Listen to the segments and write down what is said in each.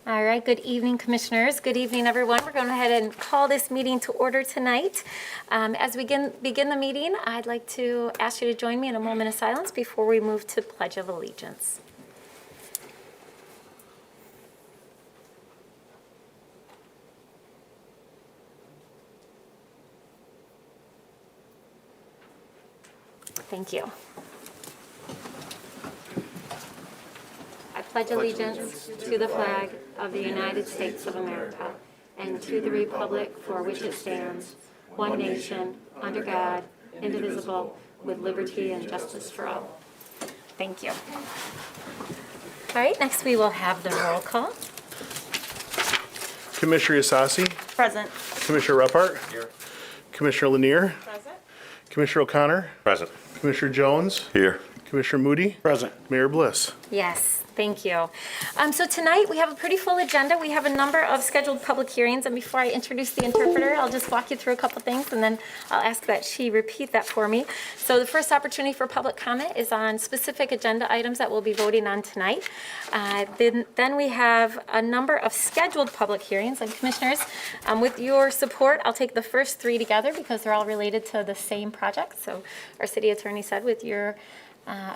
All right, good evening, Commissioners. Good evening, everyone. We're going to go ahead and call this meeting to order tonight. As we begin the meeting, I'd like to ask you to join me in a moment of silence before we move to Pledge of Allegiance. Thank you. I pledge allegiance to the flag of the United States of America and to the republic for which it stands, one nation, under God, indivisible, with liberty and justice for all. Thank you. All right, next we will have the roll call. Commissioner Isasi. Present. Commissioner Ruppert. Here. Commissioner Lanier. Present. Commissioner O'Connor. Present. Commissioner Jones. Here. Commissioner Moody. Present. Mayor Bliss. Yes, thank you. So tonight we have a pretty full agenda. We have a number of scheduled public hearings, and before I introduce the interpreter, I'll just walk you through a couple things, and then I'll ask that she repeat that for me. So the first opportunity for public comment is on specific agenda items that we'll be voting on tonight. Then we have a number of scheduled public hearings, and Commissioners, with your support, I'll take the first three together because they're all related to the same project. So our city attorney said with your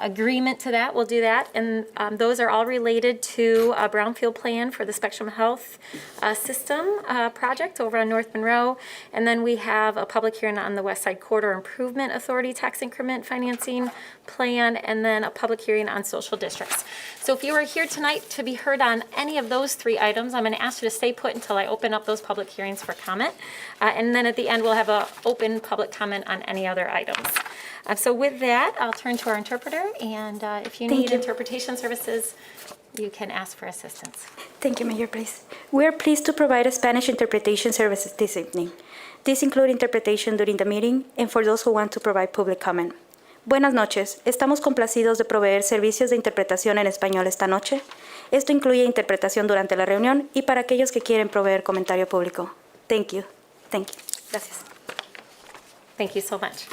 agreement to that, we'll do that. And those are all related to a Brownfield plan for the Spectrum Health System project over on North Monroe. And then we have a public hearing on the West Side Corridor Improvement Authority tax increment financing plan, and then a public hearing on social districts. So if you are here tonight to be heard on any of those three items, I'm going to ask you to stay put until I open up those public hearings for comment. And then at the end, we'll have an open public comment on any other items. So with that, I'll turn to our interpreter, and if you need interpretation services, you can ask for assistance. Thank you, Mayor, please. We are pleased to provide a Spanish interpretation services this evening. These include interpretation during the meeting and for those who want to provide public comment. Buenas noches. Estamos complacidos de proveer servicios de interpretación en español esta noche. Esto incluye interpretación durante la reunión y para aquellos que quieren proveer comentario público. Thank you. Thank you. Gracias. Thank you so much.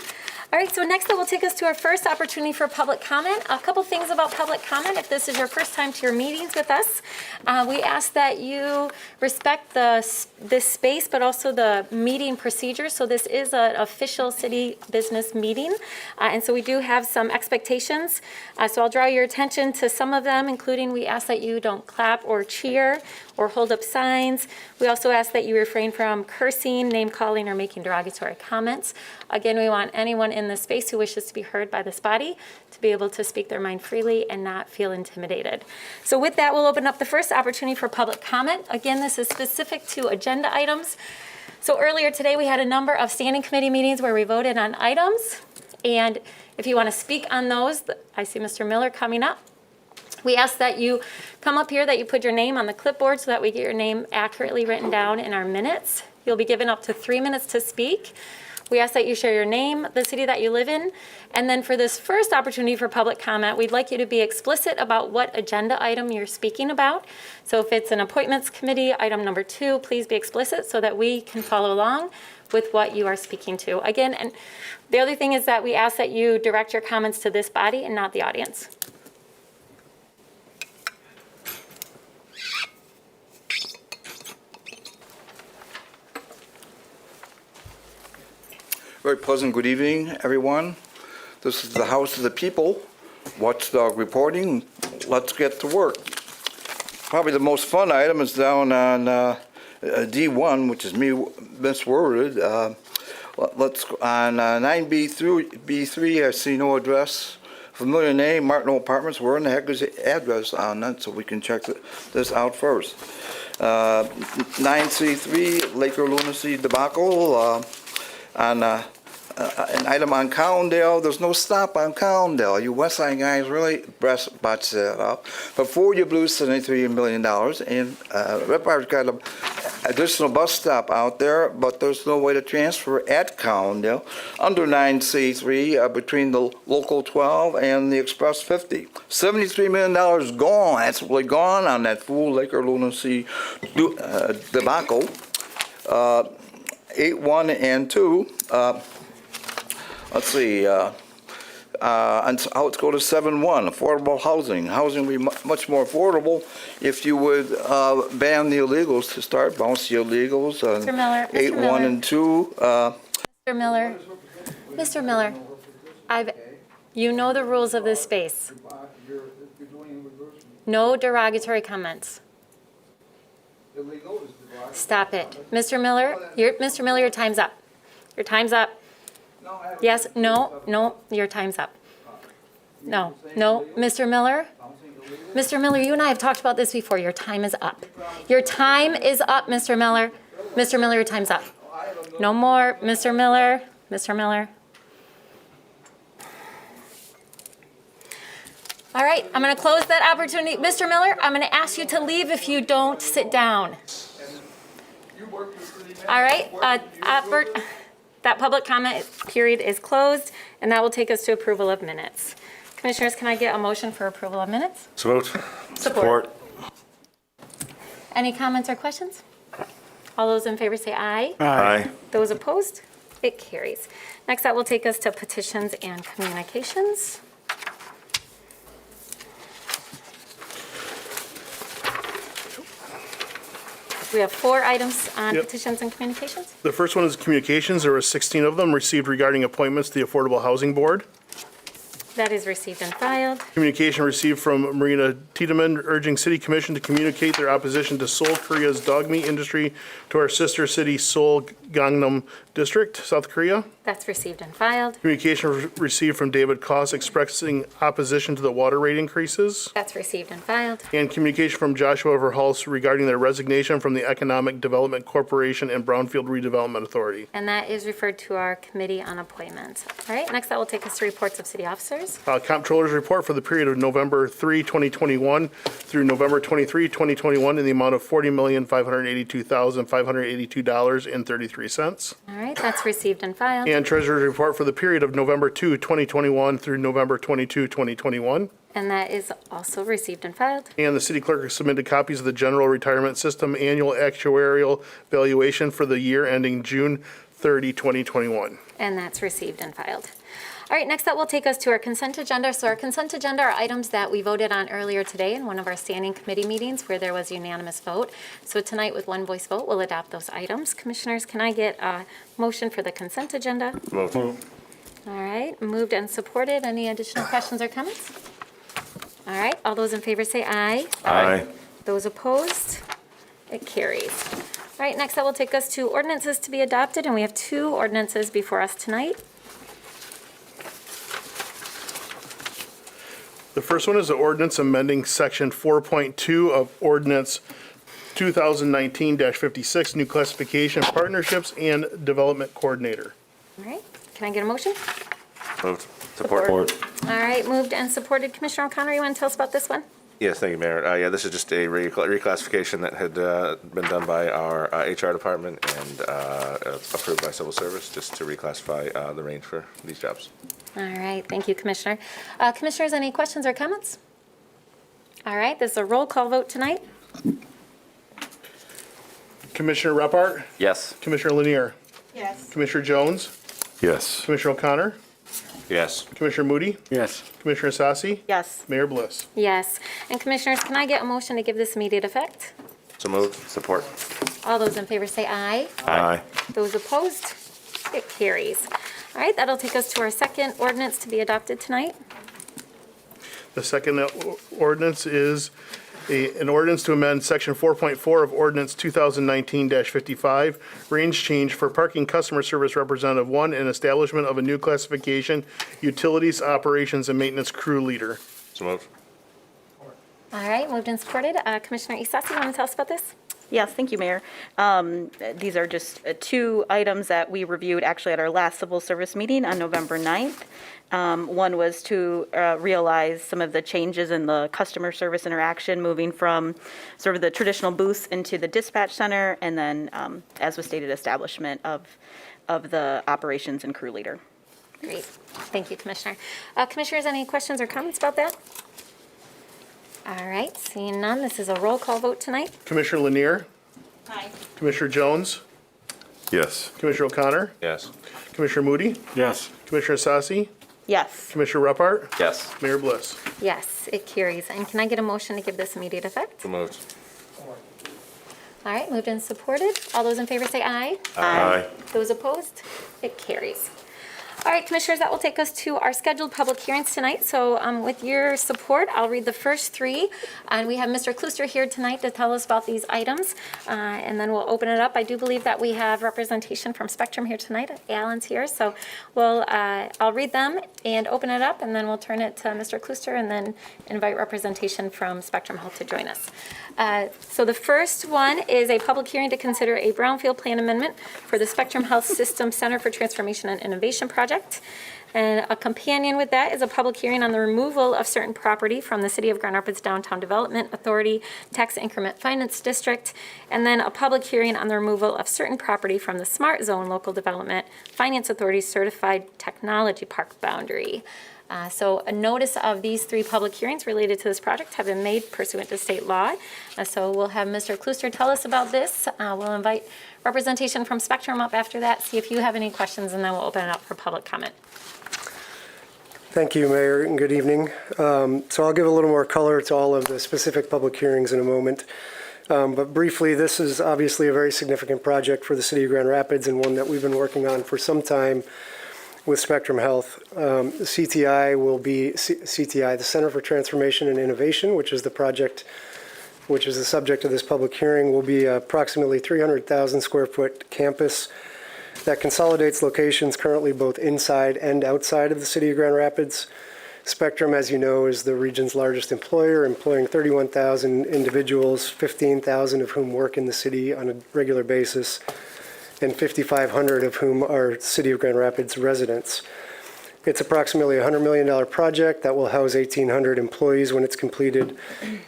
All right, so next that will take us to our first opportunity for public comment. A couple things about public comment. If this is your first time to your meetings with us, we ask that you respect this space, but also the meeting procedures. So this is an official city business meeting, and so we do have some expectations. So I'll draw your attention to some of them, including we ask that you don't clap or cheer or hold up signs. We also ask that you refrain from cursing, name calling, or making derogatory comments. Again, we want anyone in the space who wishes to be heard by this body to be able to speak their mind freely and not feel intimidated. So with that, we'll open up the first opportunity for public comment. Again, this is specific to agenda items. So earlier today, we had a number of standing committee meetings where we voted on items. And if you want to speak on those, I see Mr. Miller coming up. We ask that you come up here, that you put your name on the clipboard so that we get your name accurately written down in our minutes. You'll be given up to 3 minutes to speak. We ask that you share your name, the city that you live in, and then for this first opportunity for public comment, we'd like you to be explicit about what agenda item you're speaking about. So if it's an appointments committee, item number 2, please be explicit so that we can follow along with what you are speaking to. Again, and the other thing is that we ask that you direct your comments to this body and not the audience. Very pleasant good evening, everyone. This is the House of the People, Watchdog reporting. Let's get to work. Probably the most fun item is down on D1, which is me misworded. Let's on 9B through B3, I see no address. Familiar name, Martineau Apartments. Where in the heck is the address on that so we can check this out first? 9C3, Laker Lunacy debacle. On an item on Cowendale, there's no stop on Cowendale. You West Side guys really botched that up. Before you blew $73 million, and Red Bar's got an additional bus stop out there, but there's no way to transfer at Cowendale. Under 9C3, between the Local 12 and the Express 50. $73 million gone. That's really gone on that fool Laker Lunacy debacle. 8, 1, and 2. Let's see. And let's go to 7.1, affordable housing. Housing would be much more affordable if you would ban the illegals to start, bounce the illegals. Mr. Miller, Mr. 8.1 Miller. and 2. Mr. Miller, you know the rules of this space. No derogatory comments. Stop it. Mr. Miller, your time's up. Your time's up. Yes, no, your time's up. No, Mr. Miller, you and I have talked about this before. Your time is up. Your time is up, Mr. Miller. Mr. Miller, your time's up. No more, Mr. Miller. All right, I'm going to close that opportunity. Mr. Miller, I'm going to ask you to leave if you don't sit down. All right, that public comment period is closed, and that will take us to approval of minutes. Commissioners, can I get a motion for approval of minutes? So moved. Support. Any comments or questions? All those in favor say aye. Aye. Those opposed? It carries. Next, that will take us to petitions and communications. We have 4 items on Yep. petitions and communications. The first one is communications. There were 16 of them received regarding appointments to the Affordable Housing Board. That is received and filed. Communication received from Marina Tiedemann urging City Commission to communicate their opposition to Seoul, Korea's dog meat industry to our sister city, Seoul Gangnam District, South Korea. That's received and filed. Communication received from David Koss expressing opposition to the water rate increases. That's received and filed. And communication from Joshua Verhulst regarding their resignation from the Economic Development Corporation and Brownfield Redevelopment Authority. And that is referred to our Committee on Appointments. All right, next that will take us to reports of city officers. Comptroller's report for the period of November 3, 2021 through November 23, 2021 in the amount of $40,582,582.33. All right, that's received and filed. And Treasurer's report for the period of November 2, 2021 through November 22, 2021. And that is also received and filed. And the city clerk has submitted copies of the General Retirement System Annual Actuarial Valuation for the year ending June 30, 2021. And that's received and filed. All right, next that will take us to our consent agenda. So our consent agenda are items that we voted on earlier today in one of our standing committee meetings where there was unanimous vote. So tonight with one voice vote, we'll adopt those items. Commissioners, can I get a motion for the consent agenda? Moved. All right, moved and supported. Any additional questions or comments? All right, all those in favor say aye. Aye. Those opposed? It carries. All right, next that will take us to ordinances to be adopted, and we have 2 ordinances before us tonight. The first one is the ordinance amending section 4.2 of ordinance 2019-56, new classification, partnerships, and development coordinator. All right, can I get a motion? Moved. Support. All right, moved and supported. Commissioner O'Connor, you want to tell us about this one? Yes, thank you, Mayor. Yeah, this is just a reclassification that had been done by our HR department and approved by Civil Service, just to reclassify the range for these jobs. All right, thank you, Commissioner. Commissioners, any questions or comments? All right, this is a roll call vote tonight. Commissioner Repart, Yes. Commissioner Lanier, Yes. Commissioner Jones, Yes. Commissioner O'Connor, Yes. Commissioner Moody, Yes. Commissioner Sassi, Yes. Mayor Bliss. Yes, and Commissioners, can I get a motion to give this immediate effect? So moved. Support. All those in favor say aye. Aye. Those opposed? It carries. All right, that'll take us to our second ordinance to be adopted tonight. The second ordinance is an ordinance to amend section 4.4 of ordinance 2019-55, range change for parking customer service representative 1 and establishment of a new classification, utilities, operations, and maintenance crew leader. So moved. All right, moved and supported. Commissioner Isasi, you want to tell us about this? Yes, thank you, Mayor. These are just 2 items that we reviewed actually at our last civil service meeting on November 9th. One was to realize some of the changes in the customer service interaction, moving from sort of the traditional booths into the dispatch center, and then, as was stated, establishment of the operations and crew leader. Great. Thank you, Commissioner. Commissioners, any questions or comments about that? All right, seeing none, this is a roll call vote tonight. Commissioner Lanier, Aye. Commissioner Jones, Yes. Commissioner O'Connor, Yes. Commissioner Moody, Yes. Commissioner Sassi, Yes. Commissioner Repart, Yes. Mayor Bliss. Yes, it carries. And can I get a motion to give this immediate effect? So moved. All right, moved and supported. All those in favor say aye. Aye. Those opposed? It carries. All right, Commissioners, that will take us to our scheduled public hearings tonight. So with your support, I'll read the first three. And we have Mr. Klooster here tonight to tell us about these items. And then we'll open it up. I do believe that we have representation from Spectrum here tonight. Alan's here. So I'll read them and open it up, and then we'll turn it to Mr. Klooster and then invite representation from Spectrum Health to join us. So the first one is a public hearing to consider a Brownfield plan amendment for the Spectrum Health System Center for Transformation and Innovation project. And a companion with that is a public hearing on the removal of certain property from the City of Grand Rapids Downtown Development Authority Tax Increment Finance District, and then a public hearing on the removal of certain property from the Smart Zone Local Development Finance Authority Certified Technology Park boundary. So a notice of these three public hearings related to this project have been made pursuant to state law. So we'll have Mr. Klooster tell us about this. We'll invite representation from Spectrum up after that, see if you have any questions, and then we'll open it up for public comment. Thank you, Mayor, and good evening. So I'll give a little more color to all of the specific public hearings in a moment. But briefly, this is obviously a very significant project for the City of Grand Rapids and one that we've been working on for some time with Spectrum Health. CTI will be, CTI, the Center for Transformation and Innovation, which is the project, which is the subject of this public hearing, will be approximately 300,000 square foot campus that consolidates locations currently both inside and outside of the City of Grand Rapids. Spectrum, as you know, is the region's largest employer, employing 31,000 individuals, 15,000 of whom work in the city on a regular basis, and 5,500 of whom are City of Grand Rapids residents. It's approximately a $100 million project that will house 1,800 employees when it's completed.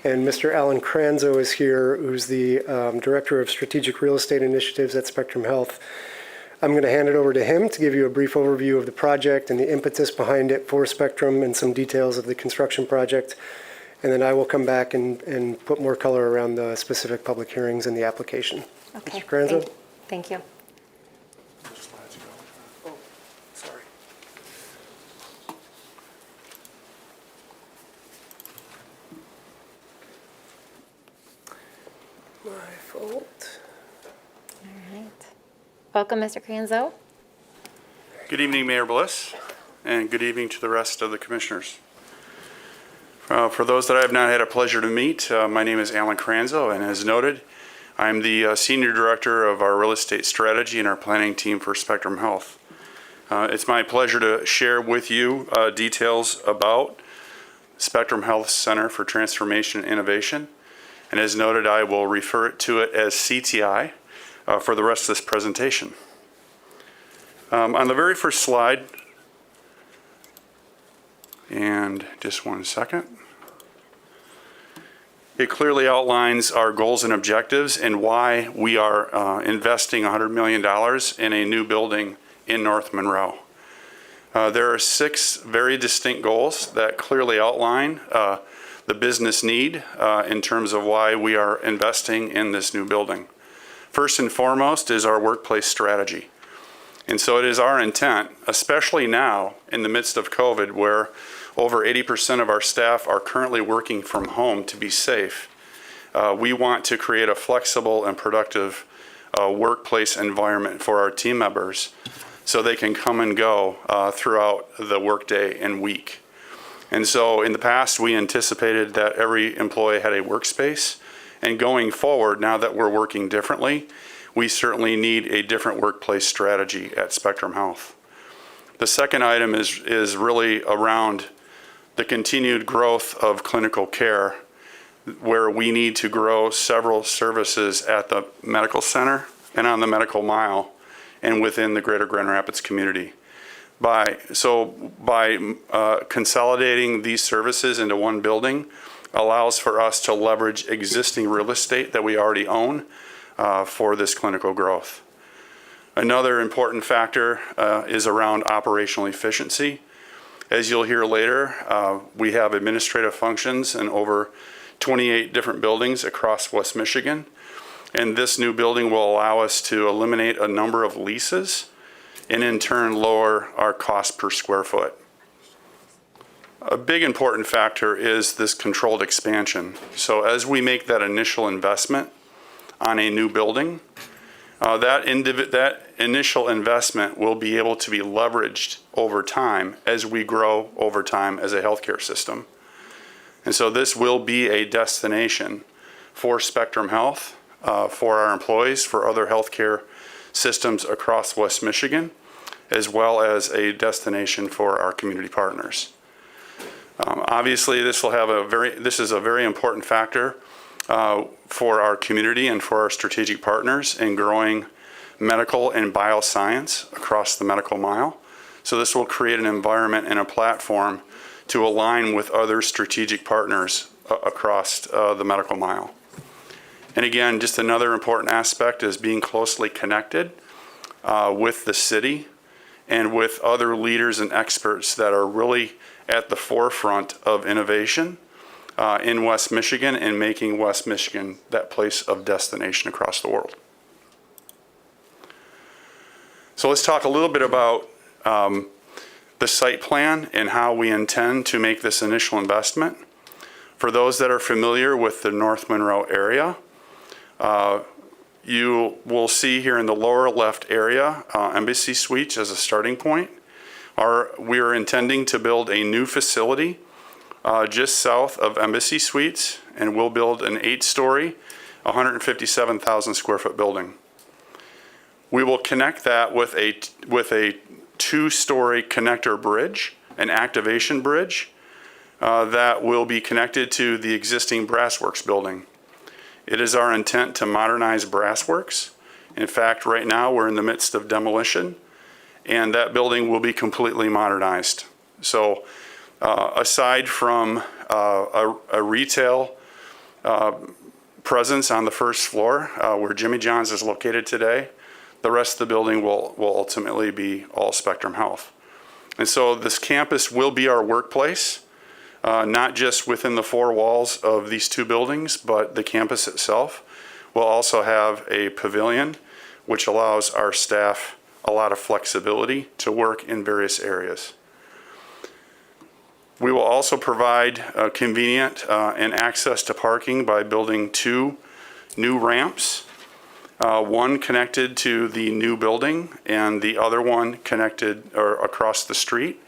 And Mr. Alan Kranzo is here, who's the Director of Strategic Real Estate Initiatives at Spectrum Health. I'm going to hand it over to him to give you a brief overview of the project and the impetus behind it for Spectrum and some details of the construction project. And then I will come back and put more color around the specific public hearings and the application. Okay. Mr. Kranzo? Thank you. Oh, sorry. My fault. All right. Welcome, Mr. Kranzo. Good evening, Mayor Bliss, and good evening to the rest of the commissioners. For those that I have not had a pleasure to meet, my name is Alan Kranzo, and as noted, I'm the Senior Director of our Real Estate Strategy and our Planning Team for Spectrum Health. It's my pleasure to share with you details about Spectrum Health Center for Transformation and Innovation, and as noted, I will refer to it as CTI for the rest of this presentation. On the very first slide, and just one second, it clearly outlines our goals and objectives and why we are investing $100 million in a new building in North Monroe. There are 6 very distinct goals that clearly outline the business need in terms of why we are investing in this new building. First and foremost is our workplace strategy. And so it is our intent, especially now in the midst of COVID, where over 80% of our staff are currently working from home to be safe. We want to create a flexible and productive workplace environment for our team members so they can come and go throughout the workday and week. And so in the past, we anticipated that every employee had a workspace. And going forward, now that we're working differently, we certainly need a different workplace strategy at Spectrum Health. The second item is really around the continued growth of clinical care, where we need to grow several services at the medical center and on the medical mile and within the greater Grand Rapids community. By consolidating these services into one building allows for us to leverage existing real estate that we already own for this clinical growth. Another important factor is around operational efficiency. As you'll hear later, we have administrative functions in over 28 different buildings across West Michigan. And this new building will allow us to eliminate a number of leases and in turn lower our cost per square foot. A big important factor is this controlled expansion. So as we make that initial investment on a new building, that initial investment will be able to be leveraged over time as we grow over time as a healthcare system. And so this will be a destination for Spectrum Health, for our employees, for other healthcare systems across West Michigan, as well as a destination for our community partners. Obviously, this is a very important factor for our community and for our strategic partners in growing medical and bioscience across the medical mile. So this will create an environment and a platform to align with other strategic partners across the medical mile. And again, just another important aspect is being closely connected with the city and with other leaders and experts that are really at the forefront of innovation in West Michigan and making West Michigan that place of destination across the world. So let's talk a little bit about the site plan and how we intend to make this initial investment. For those that are familiar with the North Monroe area, you will see here in the lower left area, Embassy Suites as a starting point. We are intending to build a new facility just south of Embassy Suites, and we'll build an 8-story, 157,000 square foot building. We will connect that with a 2-story connector bridge, an activation bridge, that will be connected to the existing Brassworks building. It is our intent to modernize Brassworks. In fact, right now we're in the midst of demolition, and that building will be completely modernized. So aside from a retail presence on the first floor where Jimmy John's is located today, the rest of the building will ultimately be all Spectrum Health. And so this campus will be our workplace, not just within the 4 walls of these 2 buildings, but the campus itself will also have a pavilion, which allows our staff a lot of flexibility to work in various areas. We will also provide convenient and access to parking by building 2 new ramps, one connected to the new building and the other one connected or across the street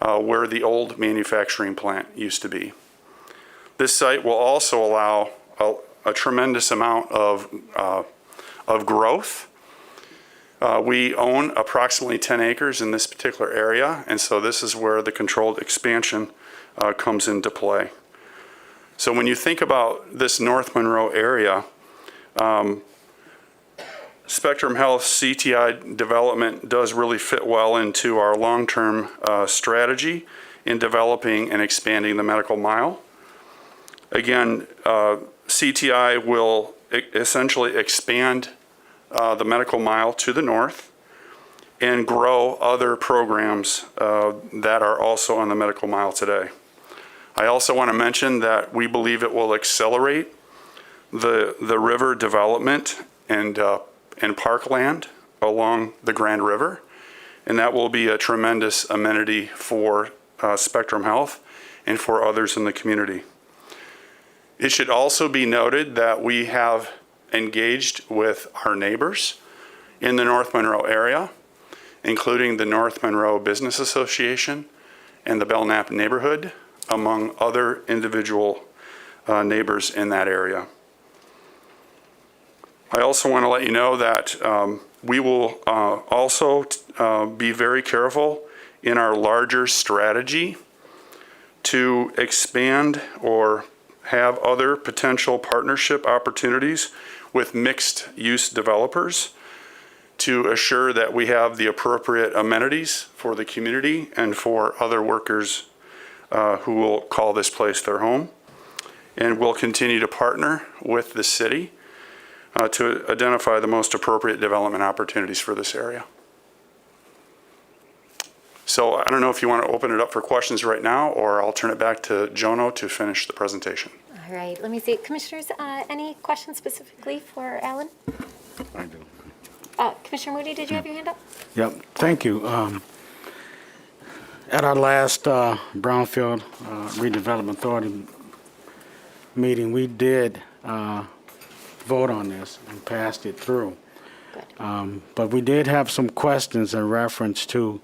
where the old manufacturing plant used to be. This site will also allow a tremendous amount of growth. We own approximately 10 acres in this particular area, and so this is where the controlled expansion comes into play. So when you think about this North Monroe area, Spectrum Health CTI development does really fit well into our long-term strategy in developing and expanding the medical mile. Again, CTI will essentially expand the medical mile to the north and grow other programs that are also on the medical mile today. I also want to mention that we believe it will accelerate the river development and parkland along the Grand River, and that will be a tremendous amenity for Spectrum Health and for others in the community. It should also be noted that we have engaged with our neighbors in the North Monroe area, including the North Monroe Business Association and the Belknap neighborhood, among other individual neighbors in that area. I also want to let you know that we will also be very careful in our larger strategy to expand or have other potential partnership opportunities with mixed use developers to assure that we have the appropriate amenities for the community and for other workers who will call this place their home. And we'll continue to partner with the city to identify the most appropriate development opportunities for this area. So I don't know if you want to open it up for questions right now, or I'll turn it back to Jono to finish the presentation. All right, let me see. Commissioners, any questions specifically for Alan? I do. Commissioner Moody, did you have your hand up? Yep, thank you. At our last Brownfield Redevelopment Authority meeting, we did vote on this and passed it through. But we did have some questions in reference to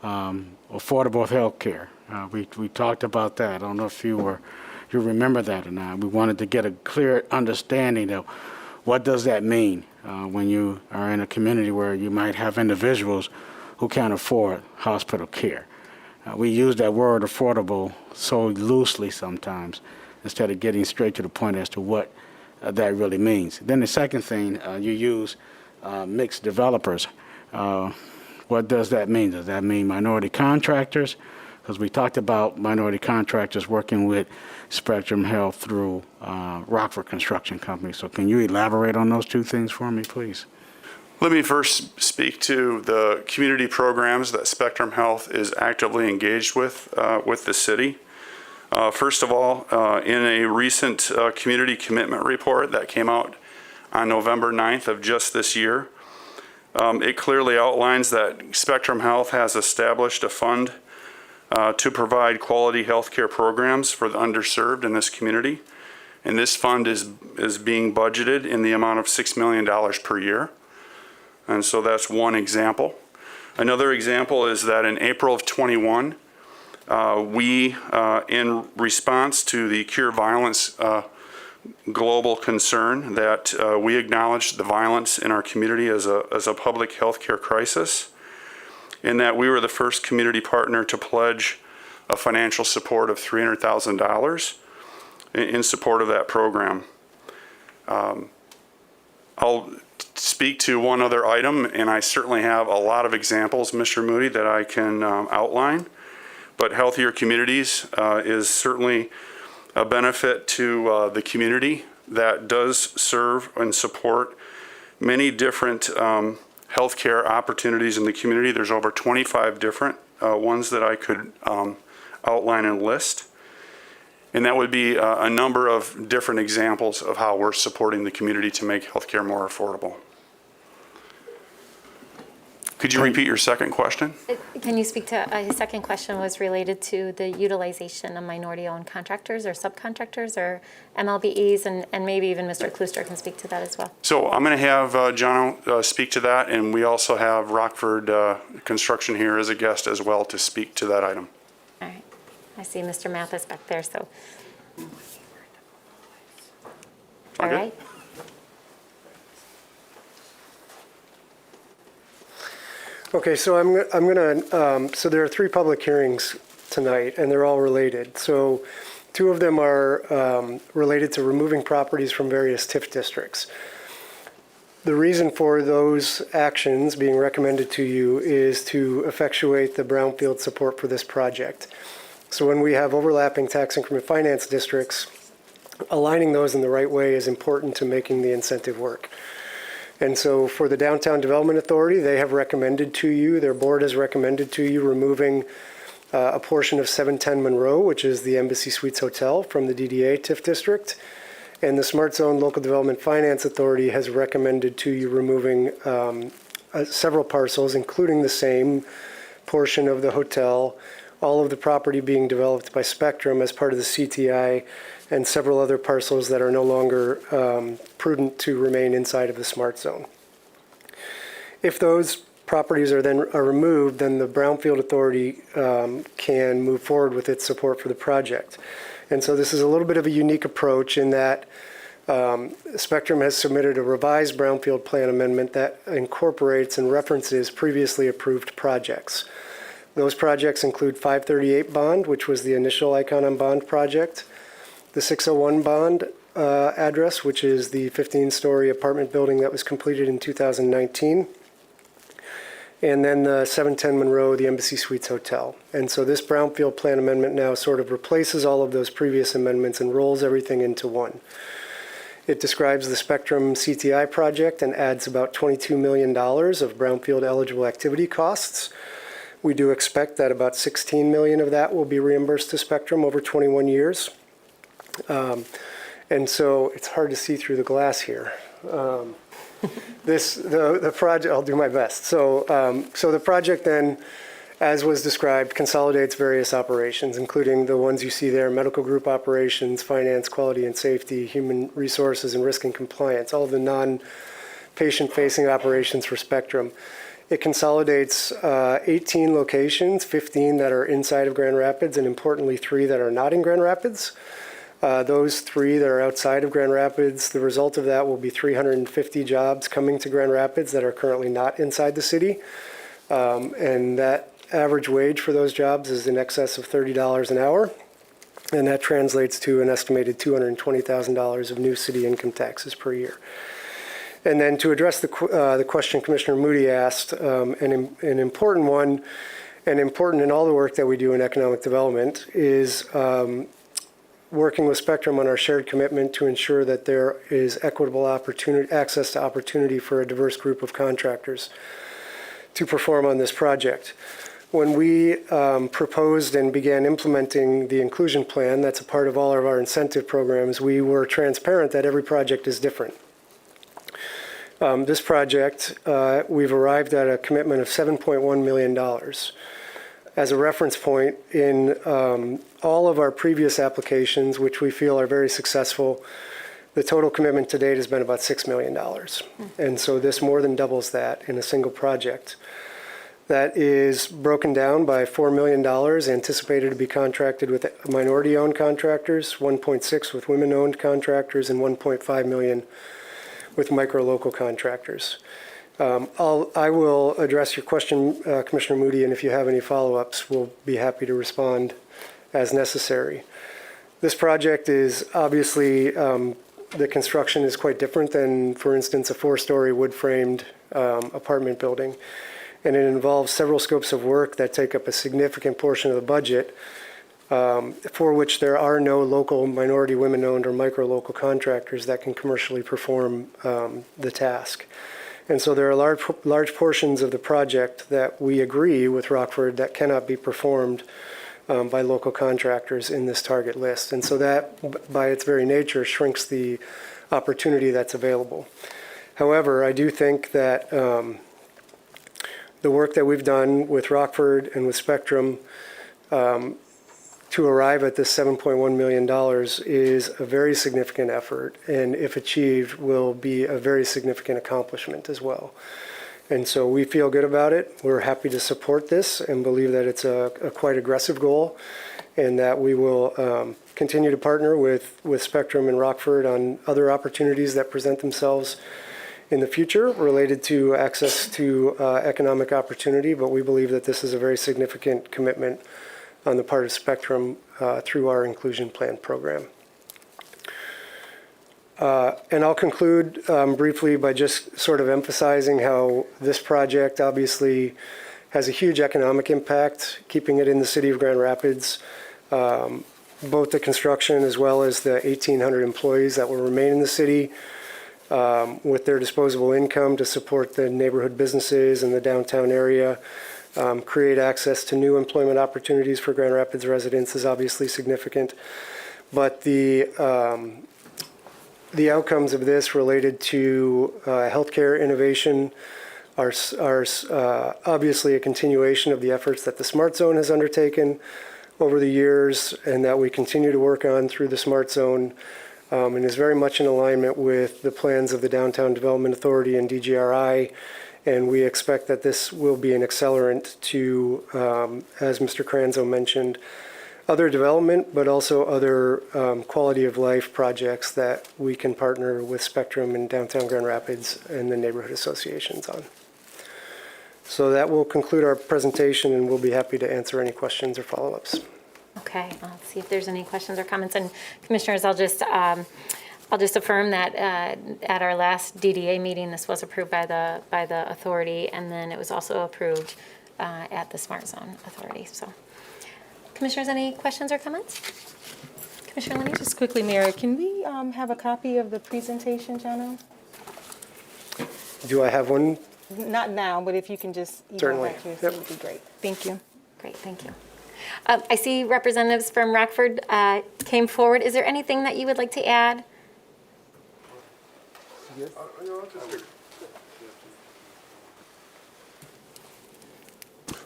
affordable health care. We talked about that. I don't know if you remember that or not. We wanted to get a clear understanding of what does that mean when you are in a community where you might have individuals who can't afford hospital care. We use that word affordable so loosely sometimes instead of getting straight to the point as to what that really means. Then the second thing, you use mixed developers. What does that mean? Does that mean minority contractors? Because we talked about minority contractors working with Spectrum Health through Rockford Construction Company. So can you elaborate on those two things for me, please? Let me first speak to the community programs that Spectrum Health is actively engaged with the city. First of all, in a recent community commitment report that came out on November 9th of just this year, it clearly outlines that Spectrum Health has established a fund to provide quality health care programs for the underserved in this community. And this fund is being budgeted in the amount of $6 million per year. And so that's one example. Another example is that in April of 21, we, in response to the Cure Violence global concern, that we acknowledged the violence in our community as a public health care crisis, and that we were the first community partner to pledge a financial support of $300,000 in support of that program. I'll speak to one other item, and I certainly have a lot of examples, Mr. Moody, that I can outline. But Healthier Communities is certainly a benefit to the community that does serve and support many different healthcare opportunities in the community. There's over 25 different ones that I could outline and list. And that would be a number of different examples of how we're supporting the community to make healthcare more affordable. Could you repeat your second question? Can you speak to, his second question was related to the utilization of minority-owned contractors or subcontractors or MLBEs, and maybe even Mr. Klooster can speak to that as well. So I'm going to have John speak to that, and we also have Rockford Construction here as a guest as well to speak to that item. All right. I see Mr. Mathis back there, so. All Okay. right. Okay, so so there are 3 public hearings tonight, and they're all related. So 2 of them are related to removing properties from various TIF districts. The reason for those actions being recommended to you is to effectuate the Brownfield support for this project. So when we have overlapping tax increment finance districts, aligning those in the right way is important to making the incentive work. And so for the Downtown Development Authority, they have recommended to you, their board has recommended to you removing a portion of 710 Monroe, which is the Embassy Suites Hotel, from the DDA TIF district. And the Smart Zone Local Development Finance Authority has recommended to you removing several parcels, including the same portion of the hotel, all of the property being developed by Spectrum as part of the CTI, and several other parcels that are no longer prudent to remain inside of the Smart Zone. If those properties are removed, then the Brownfield Authority can move forward with its support for the project. And so this is a little bit of a unique approach in that Spectrum has submitted a revised Brownfield Plan amendment that incorporates and references previously approved projects. Those projects include 538 Bond, which was the initial Icon on Bond project, the 601 Bond address, which is the 15-story apartment building that was completed in 2019, and then the 710 Monroe, the Embassy Suites Hotel. And so this Brownfield Plan amendment now sort of replaces all of those previous amendments and rolls everything into one. It describes the Spectrum CTI project and adds about $22 million of Brownfield eligible activity costs. We do expect that about $16 million of that will be reimbursed to Spectrum over 21 years. And so it's hard to see through the glass here. The project, I'll do my best. So the project then as was described, consolidates various operations, including the ones you see there: medical group operations, finance, quality and safety, human resources, and risk and compliance, all the non-patient-facing operations for Spectrum. It consolidates 18 locations, 15 that are inside of Grand Rapids, and importantly, 3 that are not in Grand Rapids. Those 3 that are outside of Grand Rapids, the result of that will be 350 jobs coming to Grand Rapids that are currently not inside the city. And that average wage for those jobs is in excess of $30 an hour. And that translates to an estimated $220,000 of new city income taxes per year. And then to address the question Commissioner Moody asked, an important one, and important in all the work that we do in economic development, is working with Spectrum on our shared commitment to ensure that there is equitable access to opportunity for a diverse group of contractors to perform on this project. When we proposed and began implementing the inclusion plan, that's a part of all of our incentive programs, we were transparent that every project is different. This project, we've arrived at a commitment of $7.1 million. As a reference point, in all of our previous applications, which we feel are very successful, the total commitment to date has been about $6 million. And so this more than doubles that in a single project. That is broken down by $4 million anticipated to be contracted with minority-owned contractors, 1.6 with women-owned contractors, and 1.5 million with micro-local contractors. I will address your question, Commissioner Moody, and if you have any follow-ups, we'll be happy to respond as necessary. This project is obviously, the construction is quite different than, for instance, a 4-story wood-framed apartment building. And it involves several scopes of work that take up a significant portion of the budget, for which there are no local minority women-owned or micro-local contractors that can commercially perform the task. And so there are large portions of the project that we agree with Rockford that cannot be performed by local contractors in this target list. And so that, by its very nature, shrinks the opportunity that's available. However, I do think that the work that we've done with Rockford and with Spectrum to arrive at this $7.1 million is a very significant effort, and if achieved, will be a very significant accomplishment as well. And so we feel good about it. We're happy to support this and believe that it's a quite aggressive goal, and that we will continue to partner with Spectrum and Rockford on other opportunities that present themselves in the future related to access to economic opportunity. But we believe that this is a very significant commitment on the part of Spectrum through our inclusion plan program. And I'll conclude briefly by just sort of emphasizing how this project obviously has a huge economic impact, keeping it in the city of Grand Rapids, both the construction as well as the 1,800 employees that will remain in the city with their disposable income to support the neighborhood businesses in the downtown area. Create access to new employment opportunities for Grand Rapids residents is obviously significant. But the outcomes of this related to healthcare innovation are obviously a continuation of the efforts that the Smart Zone has undertaken over the years, and that we continue to work on through the Smart Zone, and is very much in alignment with the plans of the Downtown Development Authority and DGRI. And we expect that this will be an accelerant to, as Mr. Cranzo mentioned, other development, but also other quality of life projects that we can partner with Spectrum and Downtown Grand Rapids and the neighborhood associations on. So that will conclude our presentation, and we'll be happy to answer any questions or follow-ups. Okay, I'll see if there's any questions or comments. And Commissioners, I'll just affirm that at our last DDA meeting, this was approved by the authority, and then it was also approved at the Smart Zone Authority. So, Commissioners, any questions or comments? Commissioner Lenny? Just quickly, Mayor, can we have a copy of the presentation, Jano? Do I have one? Not now, but if you can just email Certainly. that to us, Yep. that would be great. Thank you. Great, thank you. I see representatives from Rockford came forward. Is there anything that you would like to add?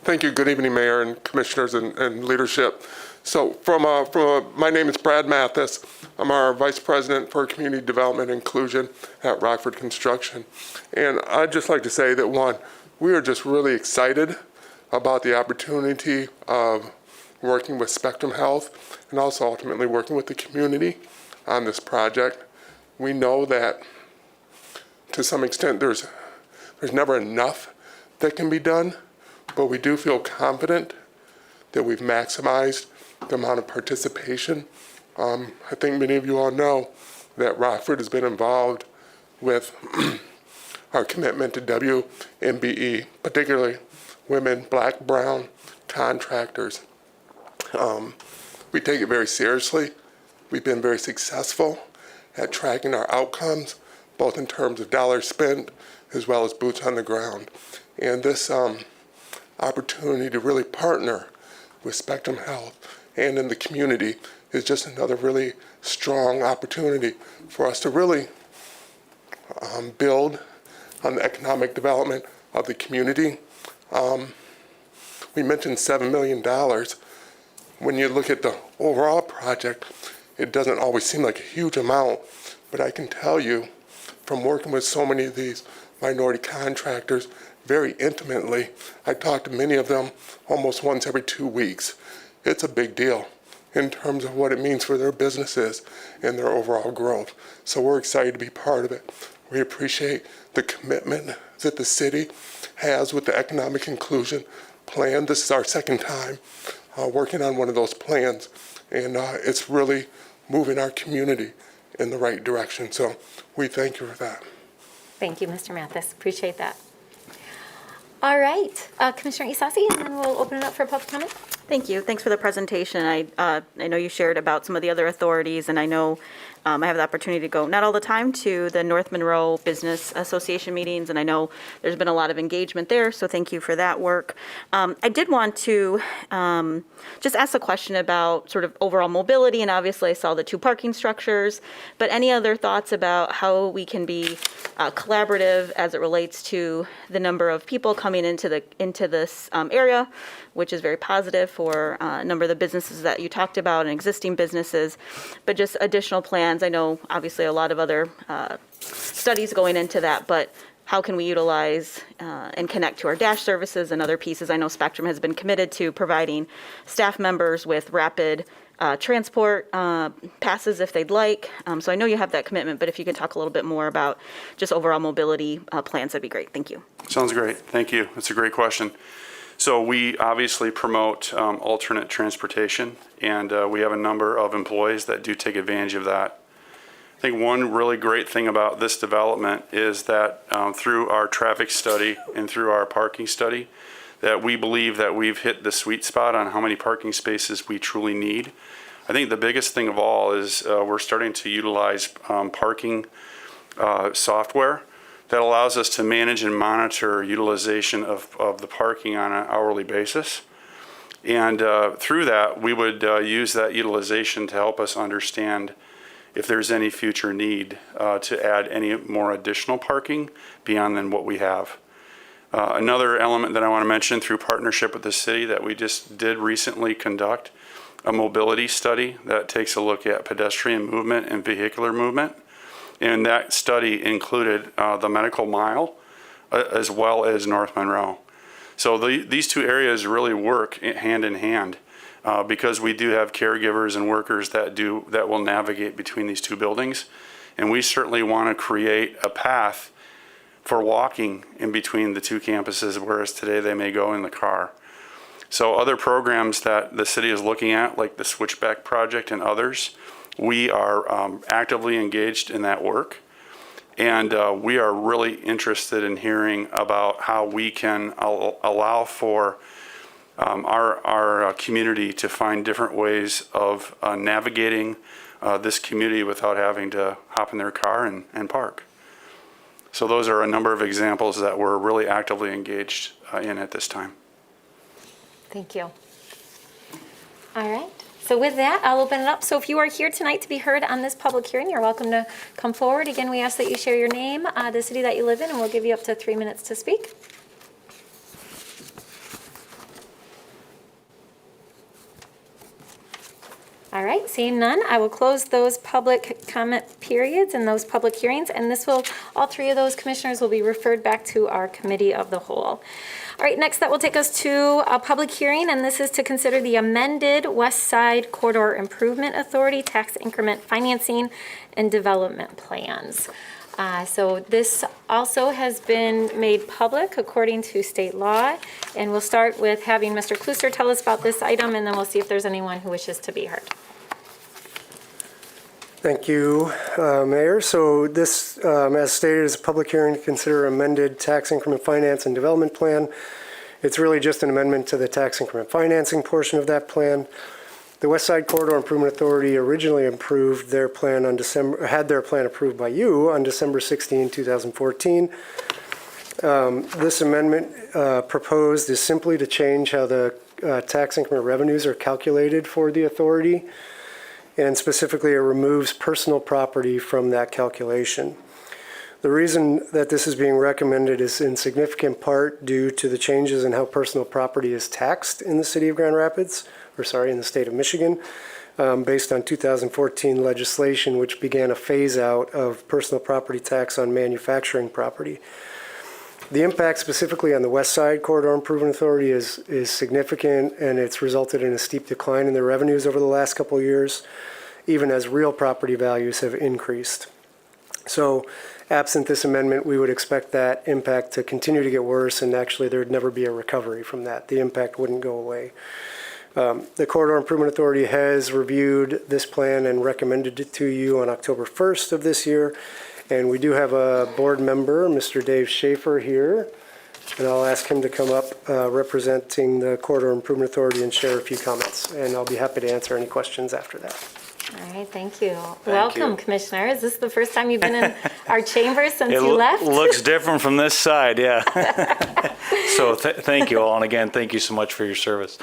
Thank you. Good evening, Mayor and Commissioners and leadership. So my name is Brad Mathis. I'm our Vice President for Community Development and Inclusion at Rockford Construction. And I'd just like to say that, one, we are just really excited about the opportunity of working with Spectrum Health and also ultimately working with the community on this project. We know that to some extent there's never enough that can be done, but we do feel confident that we've maximized the amount of participation. I think many of you all know that Rockford has been involved with our commitment to WMBE, particularly women, black, brown contractors. We take it very seriously. We've been very successful at tracking our outcomes, both in terms of dollars spent as well as boots on the ground. And this opportunity to really partner with Spectrum Health and in the community is just another really strong opportunity for us to really build on the economic development of the community. We mentioned $7 million. When you look at the overall project, it doesn't always seem like a huge amount, but I can tell you from working with so many of these minority contractors very intimately, I talk to many of them almost once every 2 weeks. It's a big deal in terms of what it means for their businesses and their overall growth. So we're excited to be part of it. We appreciate the commitment that the city has with the economic inclusion plan. This is our second time working on one of those plans, and it's really moving our community in the right direction. So we thank you for that. Thank you, Mr. Mathis. Appreciate that. All right, Commissioner Isasi, and then we'll open it up for public comment. Thank you. Thanks for the presentation. I know you shared about some of the other authorities, and I know I have the opportunity to go, not all the time, to the North Monroe Business Association meetings, and I know there's been a lot of engagement there, so thank you for that work. I did want to just ask a question about sort of overall mobility, and obviously I saw the 2 parking structures, but any other thoughts about how we can be collaborative as it relates to the number of people coming into this area, which is very positive for a number of the businesses that you talked about and existing businesses, but just additional plans. I know obviously a lot of other studies going into that, but how can we utilize and connect to our dash services and other pieces? I know Spectrum has been committed to providing staff members with rapid transport passes if they'd like. So I know you have that commitment, but if you could talk a little bit more about just overall mobility plans, that'd be great. Thank you. Sounds great. Thank you. That's a great question. So we obviously promote alternate transportation, and we have a number of employees that do take advantage of that. I think one really great thing about this development is that through our traffic study and through our parking study, that we believe that we've hit the sweet spot on how many parking spaces we truly need. I think the biggest thing of all is we're starting to utilize parking software that allows us to manage and monitor utilization of the parking on an hourly basis. And through that, we would use that utilization to help us understand if there's any future need to add any more additional parking beyond than what we have. Another element that I want to mention through partnership with the city that we just did recently conduct a mobility study that takes a look at pedestrian movement and vehicular movement. And that study included the medical mile as well as North Monroe. So these 2 areas really work hand in hand because we do have caregivers and workers that will navigate between these 2 buildings. And we certainly want to create a path for walking in between the 2 campuses, whereas today they may go in the car. So other programs that the city is looking at, like the Switchback Project and others, we are actively engaged in that work, and we are really interested in hearing about how we can allow for our community to find different ways of navigating this community without having to hop in their car and park. So those are a number of examples that we're really actively engaged in at this time. Thank you. All right. So with that, I'll open it up. So if you are here tonight to be heard on this public hearing, you're welcome to come forward. Again, we ask that you share your name, the city that you live in, and we'll give you up to 3 minutes to speak. All right, seeing none, I will close those public comment periods and those public hearings, and all three of those commissioners will be referred back to our committee of the whole. All right, next that will take us to a public hearing, and this is to consider the amended West Side Corridor Improvement Authority Tax Increment Financing and Development Plans. So this also has been made public according to state law, and we'll start with having Mr. Klusser tell us about this item, and then we'll see if there's anyone who wishes to be heard. Thank you, Mayor. So this, as stated, is a public hearing to consider amended tax increment finance and development plan. It's really just an amendment to the tax increment financing portion of that plan. The West Side Corridor Improvement Authority originally approved their plan on had their plan approved by you on December 16, 2014. This amendment proposed is simply to change how the tax increment revenues are calculated for the authority, and specifically it removes personal property from that calculation. The reason that this is being recommended is in significant part due to the changes in how personal property is taxed in the city of Grand Rapids, in the state of Michigan, based on 2014 legislation, which began a phase out of personal property tax on manufacturing property. The impact specifically on the West Side Corridor Improvement Authority is significant, and it's resulted in a steep decline in their revenues over the last couple of years, even as real property values have increased. So absent this amendment, we would expect that impact to continue to get worse, and actually there would never be a recovery from that. The impact wouldn't go away. The Corridor Improvement Authority has reviewed this plan and recommended it to you on October 1st of this year. And we do have a board member, Mr. Dave Schaefer, here. And I'll ask him to come up representing the Corridor Improvement Authority and share a few comments. And I'll be happy to answer any questions after that. All right, thank you. Welcome, Commissioner. Is this the first time you've been in our chamber since you left? It looks different from this side, yeah. So thank you all, and again, thank you so much for your service.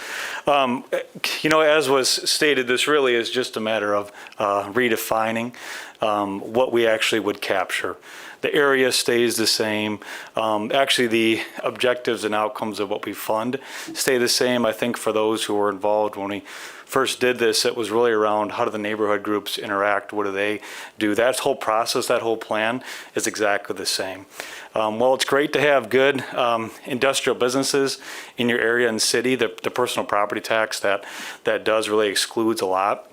As was stated, this really is just a matter of redefining what we actually would capture. The area stays the same. Actually, the objectives and outcomes of what we fund stay the same. I think for those who were involved when we first did this, it was really around how do the neighborhood groups interact, what do they do. That whole process, that whole plan is exactly the same. Well, it's great to have good industrial businesses in your area and city. The personal property tax that does really excludes a lot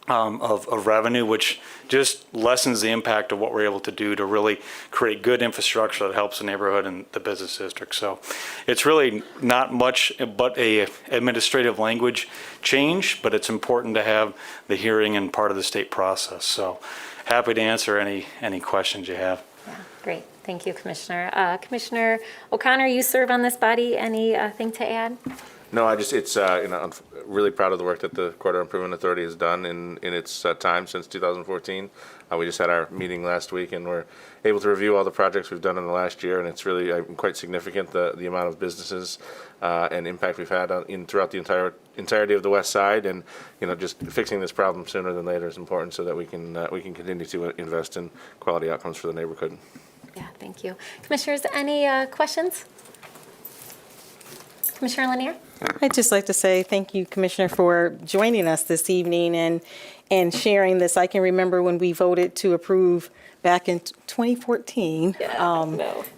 of revenue, which just lessens the impact of what we're able to do to really create good infrastructure that helps the neighborhood and the business district. So it's really not much but a administrative language change, but it's important to have the hearing and part of the state process. So happy to answer any questions you have. Yeah, great. Thank you, Commissioner. Commissioner O'Connor, you serve on this body. Anything to add? No, I'm really proud of the work that the Corridor Improvement Authority has done in its time since 2014. We just had our meeting last week, and we're able to review all the projects we've done in the last year, and it's really quite significant the amount of businesses and impact we've had throughout the entirety of the West Side, and just fixing this problem sooner than later is important so that we can continue to invest in quality outcomes for the neighborhood. Yeah, thank you. Commissioners, any questions? Commissioner Lanier? I'd just like to say thank you, Commissioner, for joining us this evening and sharing this. I can remember when we voted to approve back in 2014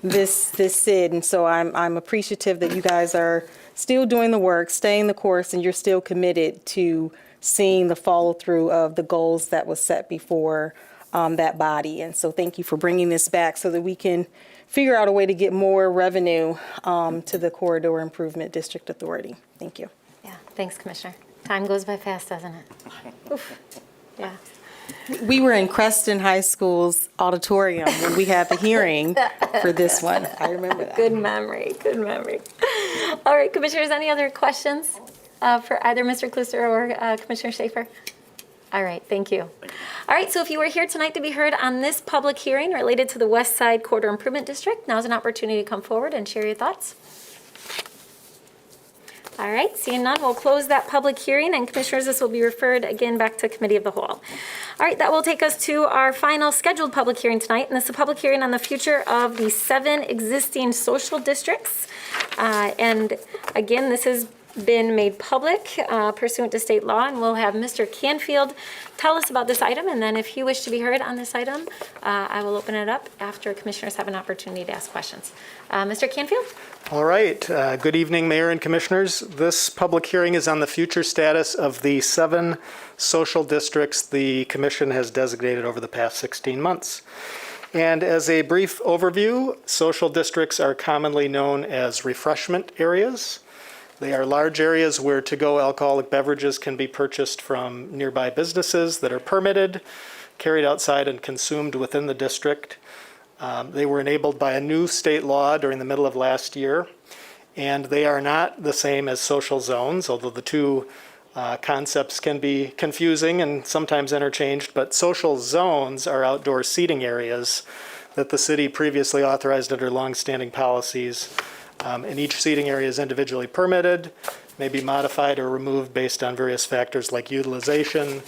this SID, and so I'm appreciative that you guys are still doing the work, staying the course, and you're still committed to seeing the follow through of the goals that was set before that body. And so thank you for bringing this back so that we can figure out a way to get more revenue to the Corridor Improvement District Authority. Thank you. Yeah, thanks, Commissioner. Time goes by fast, doesn't it? Oof. Yeah. We were in Creston High School's auditorium when we had the hearing for this one. I remember that. Good memory, good memory. All right, Commissioners, any other questions for either Mr. Klusser or Commissioner Schaefer? All right, thank you. All right, so if you were here tonight to be heard on this public hearing related to the West Side Corridor Improvement District, now's an opportunity to come forward and share your thoughts. All right, seeing none, we'll close that public hearing, and Commissioners, this will be referred again back to Committee of the Whole. All right, that will take us to our final scheduled public hearing tonight, and this is a public hearing on the future of the 7 existing social districts. And again, this is been made public pursuant to state law, and we'll have Mr. Canfield tell us about this item, and then if you wish to be heard on this item, I will open it up after commissioners have an opportunity to ask questions. Mr. Canfield? All right. Good evening, Mayor and Commissioners. This public hearing is on the future status of the 7 social districts the Commission has designated over the past 16 months. And as a brief overview, social districts are commonly known as refreshment areas. They are large areas where to-go alcoholic beverages can be purchased from nearby businesses that are permitted, carried outside, and consumed within the district. They were enabled by a new state law during the middle of last year, and they are not the same as social zones, although the two concepts can be confusing and sometimes interchanged, but social zones are outdoor seating areas that the city previously authorized under longstanding policies. And each seating area is individually permitted, may be modified or removed based on various factors like utilization,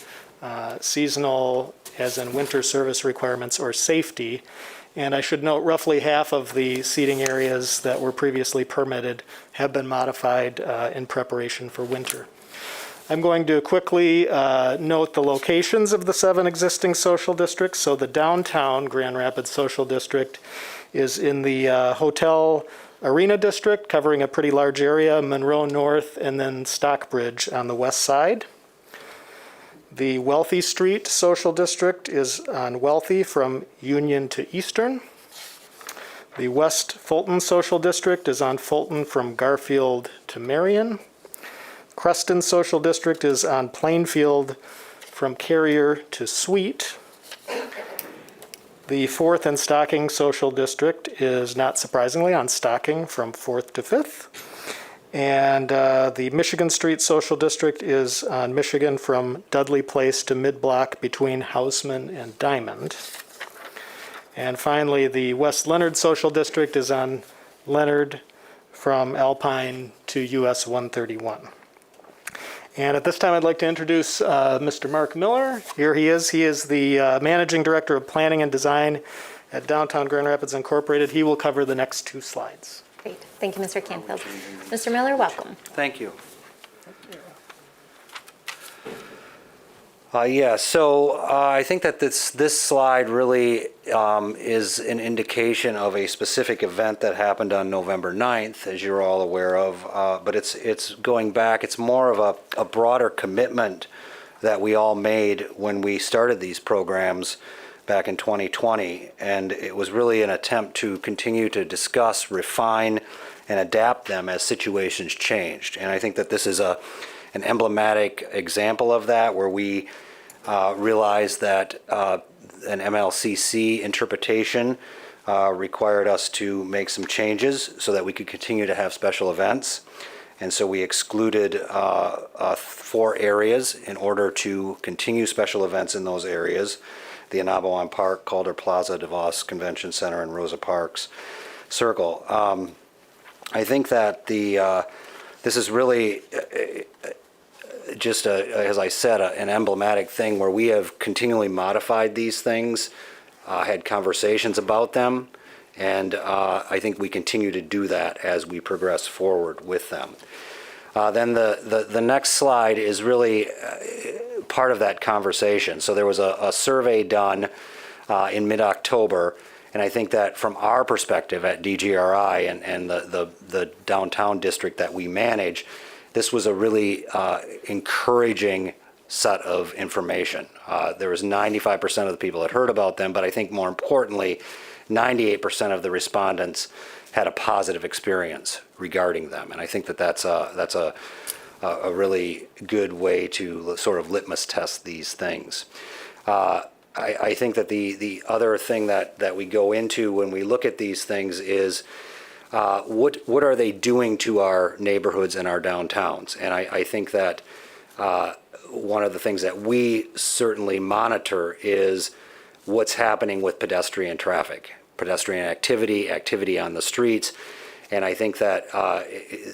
seasonal, as in winter service requirements, or safety. And I should note roughly half of the seating areas that were previously permitted have been modified in preparation for winter. I'm going to quickly note the locations of the 7 existing social districts. So the downtown Grand Rapids Social District is in the Hotel Arena District, covering a pretty large area, Monroe North, and then Stockbridge on the west side. The Wealthy Street Social District is on Wealthy from Union to Eastern. The West Fulton Social District is on Fulton from Garfield to Marion. Creston Social District is on Plainfield from Carrier to Sweet. The 4th and Stocking Social District is, not surprisingly, on Stocking from 4th to 5th. And the Michigan Street Social District is on Michigan from Dudley Place to mid-block between Houseman and Diamond. And finally, the West Leonard Social District is on Leonard from Alpine to US 131. And at this time, I'd like to introduce Mr. Mark Miller. Here he is. He is the Managing Director of Planning and Design at Downtown Grand Rapids Incorporated. He will cover the next 2 slides. Great. Thank you, Mr. Canfield. Mr. Miller, welcome. Thank you. I think that this slide really is an indication of a specific event that happened on November 9th, as you're all aware of, but it's going back. It's more of a broader commitment that we all made when we started these programs back in 2020, and it was really an attempt to continue to discuss, refine, and adapt them as situations changed. And I think that this is an emblematic example of that, where we realized that an MLCC interpretation required us to make some changes so that we could continue to have special events. And so we excluded 4 areas in order to continue special events in those areas: the Anabawan Park, Calder Plaza, DeVos Convention Center, and Rosa Parks Circle. I think that this is really just, as I said, an emblematic thing where we have continually modified these things, had conversations about them, and I think we continue to do that as we progress forward with them. Then the next slide is really part of that conversation. So there was a survey done in mid-October, and I think that from our perspective at DGRI and the downtown district that we manage, this was a really encouraging set of information. There was 95% of the people that heard about them, but I think more importantly, 98% of the respondents had a positive experience regarding them. And I think that that's a really good way to sort of litmus test these things. I think that the other thing that we go into when we look at these things is what are they doing to our neighborhoods and our downtowns? And I think that one of the things that we certainly monitor is what's happening with pedestrian traffic, pedestrian activity on the streets. And I think that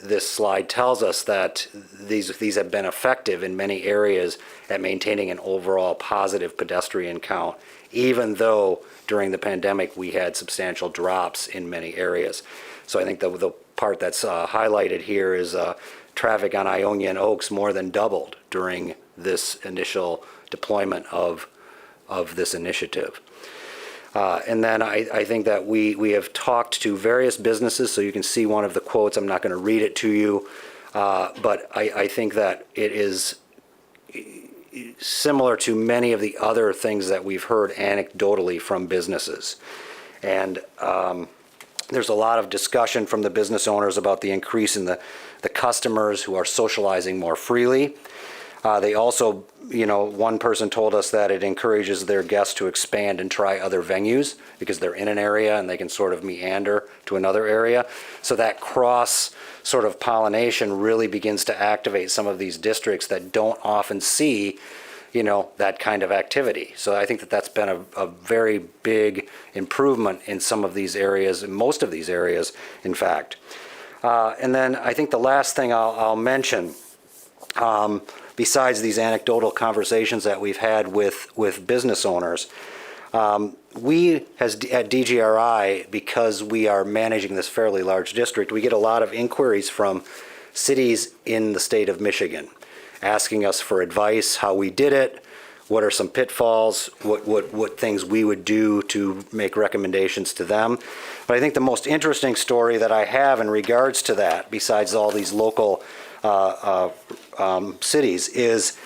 this slide tells us that these have been effective in many areas at maintaining an overall positive pedestrian count, even though during the pandemic we had substantial drops in many areas. So I think the part that's highlighted here is traffic on Ionia and Oaks more than doubled during this initial deployment of this initiative. And then I think that we have talked to various businesses, so you can see one of the quotes. I'm not going to read it to you, but I think that it is similar to many of the other things that we've heard anecdotally from businesses. And there's a lot of discussion from the business owners about the increase in the customers who are socializing more freely. They also, one person told us that it encourages their guests to expand and try other venues because they're in an area and they can sort of meander to another area. So that cross sort of pollination really begins to activate some of these districts that don't often see, that kind of activity. So I think that that's been a very big improvement in some of these areas, in most of these areas, in fact. And then I think the last thing I'll mention, besides these anecdotal conversations that we've had with business owners, we at DGRI, because we are managing this fairly large district, we get a lot of inquiries from cities in the state of Michigan, asking us for advice, how we did it, what are some pitfalls, what things we would do to make recommendations to them. But I think the most interesting story that I have in regards to that, besides all these local cities, is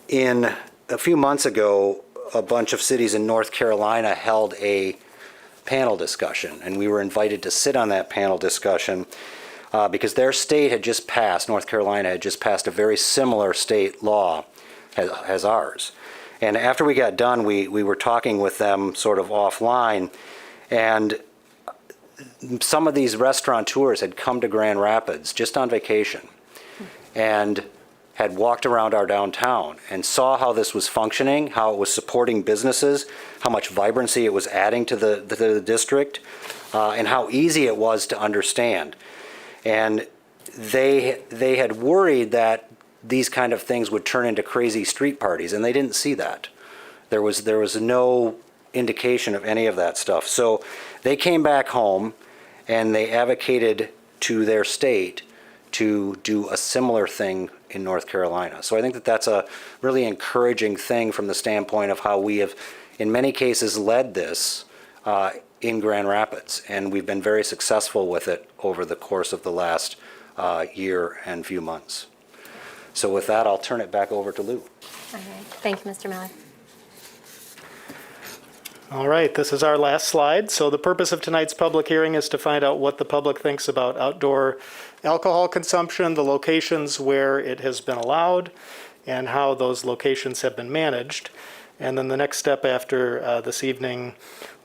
in a few months ago, a bunch of cities in North Carolina held a panel discussion, and we were invited to sit on that panel discussion because their state had just passed, North Carolina had just passed a very similar state law as ours. And after we got done, we were talking with them sort of offline, and some of these restaurateurs had come to Grand Rapids just on vacation and had walked around our downtown and saw how this was functioning, how it was supporting businesses, how much vibrancy it was adding to the district, and how easy it was to understand. And they had worried that these kind of things would turn into crazy street parties, and they didn't see that. There was no indication of any of that stuff. So they came back home and they advocated to their state to do a similar thing in North Carolina. So I think that that's a really encouraging thing from the standpoint of how we have, in many cases, led this in Grand Rapids. And we've been very successful with it over the course of the last year and few months. So with that, I'll turn it back over to Lou. All right. Thank you, Mr. Miller. All right, this is our last slide. So the purpose of tonight's public hearing is to find out what the public thinks about outdoor alcohol consumption, the locations where it has been allowed, and how those locations have been managed. And then the next step after this evening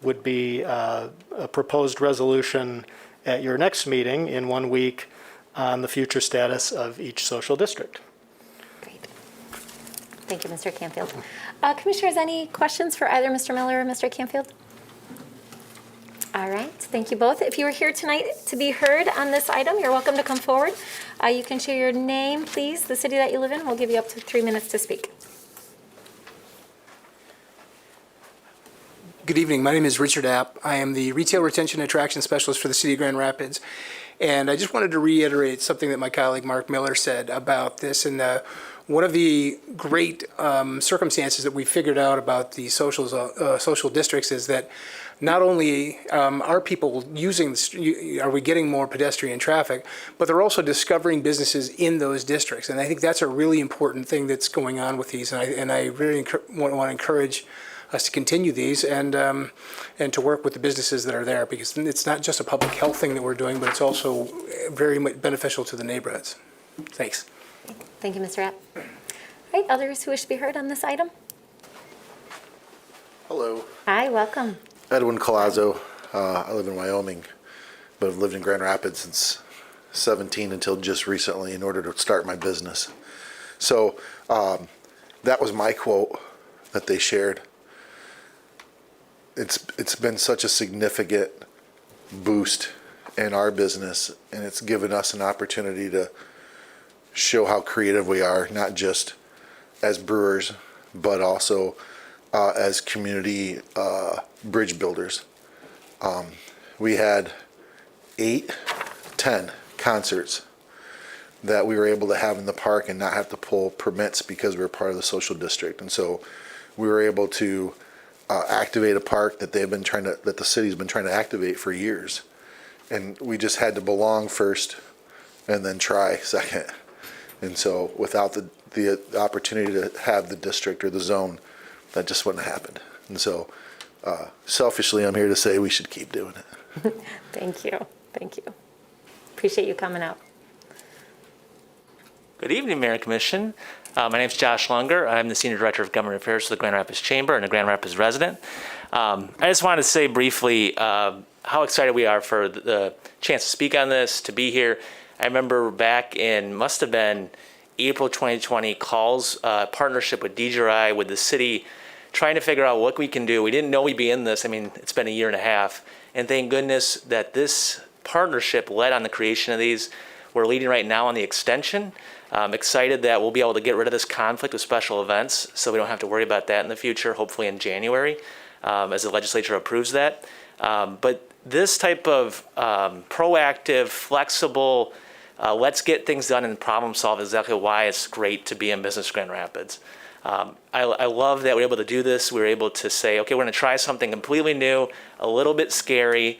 would be a proposed resolution at your next meeting in 1 week on the future status of each social district. Great. Thank you, Mr. Canfield. Commissioners, any questions for either Mr. Miller or Mr. Canfield? All right, thank you both. If you are here tonight to be heard on this item, you're welcome to come forward. You can share your name, please, the city that you live in. We'll give you up to 3 minutes to speak. Good evening. My name is Richard App. I am the Retail Retention Attraction Specialist for the City of Grand Rapids. And I just wanted to reiterate something that my colleague Mark Miller said about this. And one of the great circumstances that we figured out about the social districts is that not only are people using, are we getting more pedestrian traffic, but they're also discovering businesses in those districts. And I think that's a really important thing that's going on with these. And I really want to encourage us to continue these and to work with the businesses that are there, because it's not just a public health thing that we're doing, but it's also very beneficial to the neighborhoods. Thanks. Thank you, Mr. App. All right, others who wish to be heard on this item? Hello. Hi, welcome. Edwin Colazzo. I live in Wyoming, but I've lived in Grand Rapids since 17 until just recently in order to start my business. So that was my quote that they shared. It's been such a significant boost in our business, and it's given us an opportunity to show how creative we are, not just as brewers, but also as community bridge builders. We had 8, 10 concerts that we were able to have in the park and not have to pull permits because we were part of the social district. And so we were able to activate a park that that the city's been trying to activate for years. And we just had to belong first and then try second. And so without the opportunity to have the district or the zone, that just wouldn't have happened. And so selfishly, I'm here to say we should keep doing it. Thank you. Thank you. Appreciate you coming out. Good evening, Mayor and Commission. My name is Josh Lunger. I'm the Senior Director of Government Affairs for the Grand Rapids Chamber and a Grand Rapids resident. I just wanted to say briefly how excited we are for the chance to speak on this, to be here. I remember back in, must have been April 2020, calls, partnership with DJI, with the city, trying to figure out what we can do. We didn't know we'd be in this. I mean, it's been a year and a half. And thank goodness that this partnership led on the creation of these. We're leading right now on the extension. I'm excited that we'll be able to get rid of this conflict with special events so we don't have to worry about that in the future, hopefully in January, as the legislature approves that. But this type of proactive, flexible, let's get things done and problem solve is exactly why it's great to be in business Grand Rapids. I love that we're able to do this. We were able to say, okay, we're going to try something completely new, a little bit scary.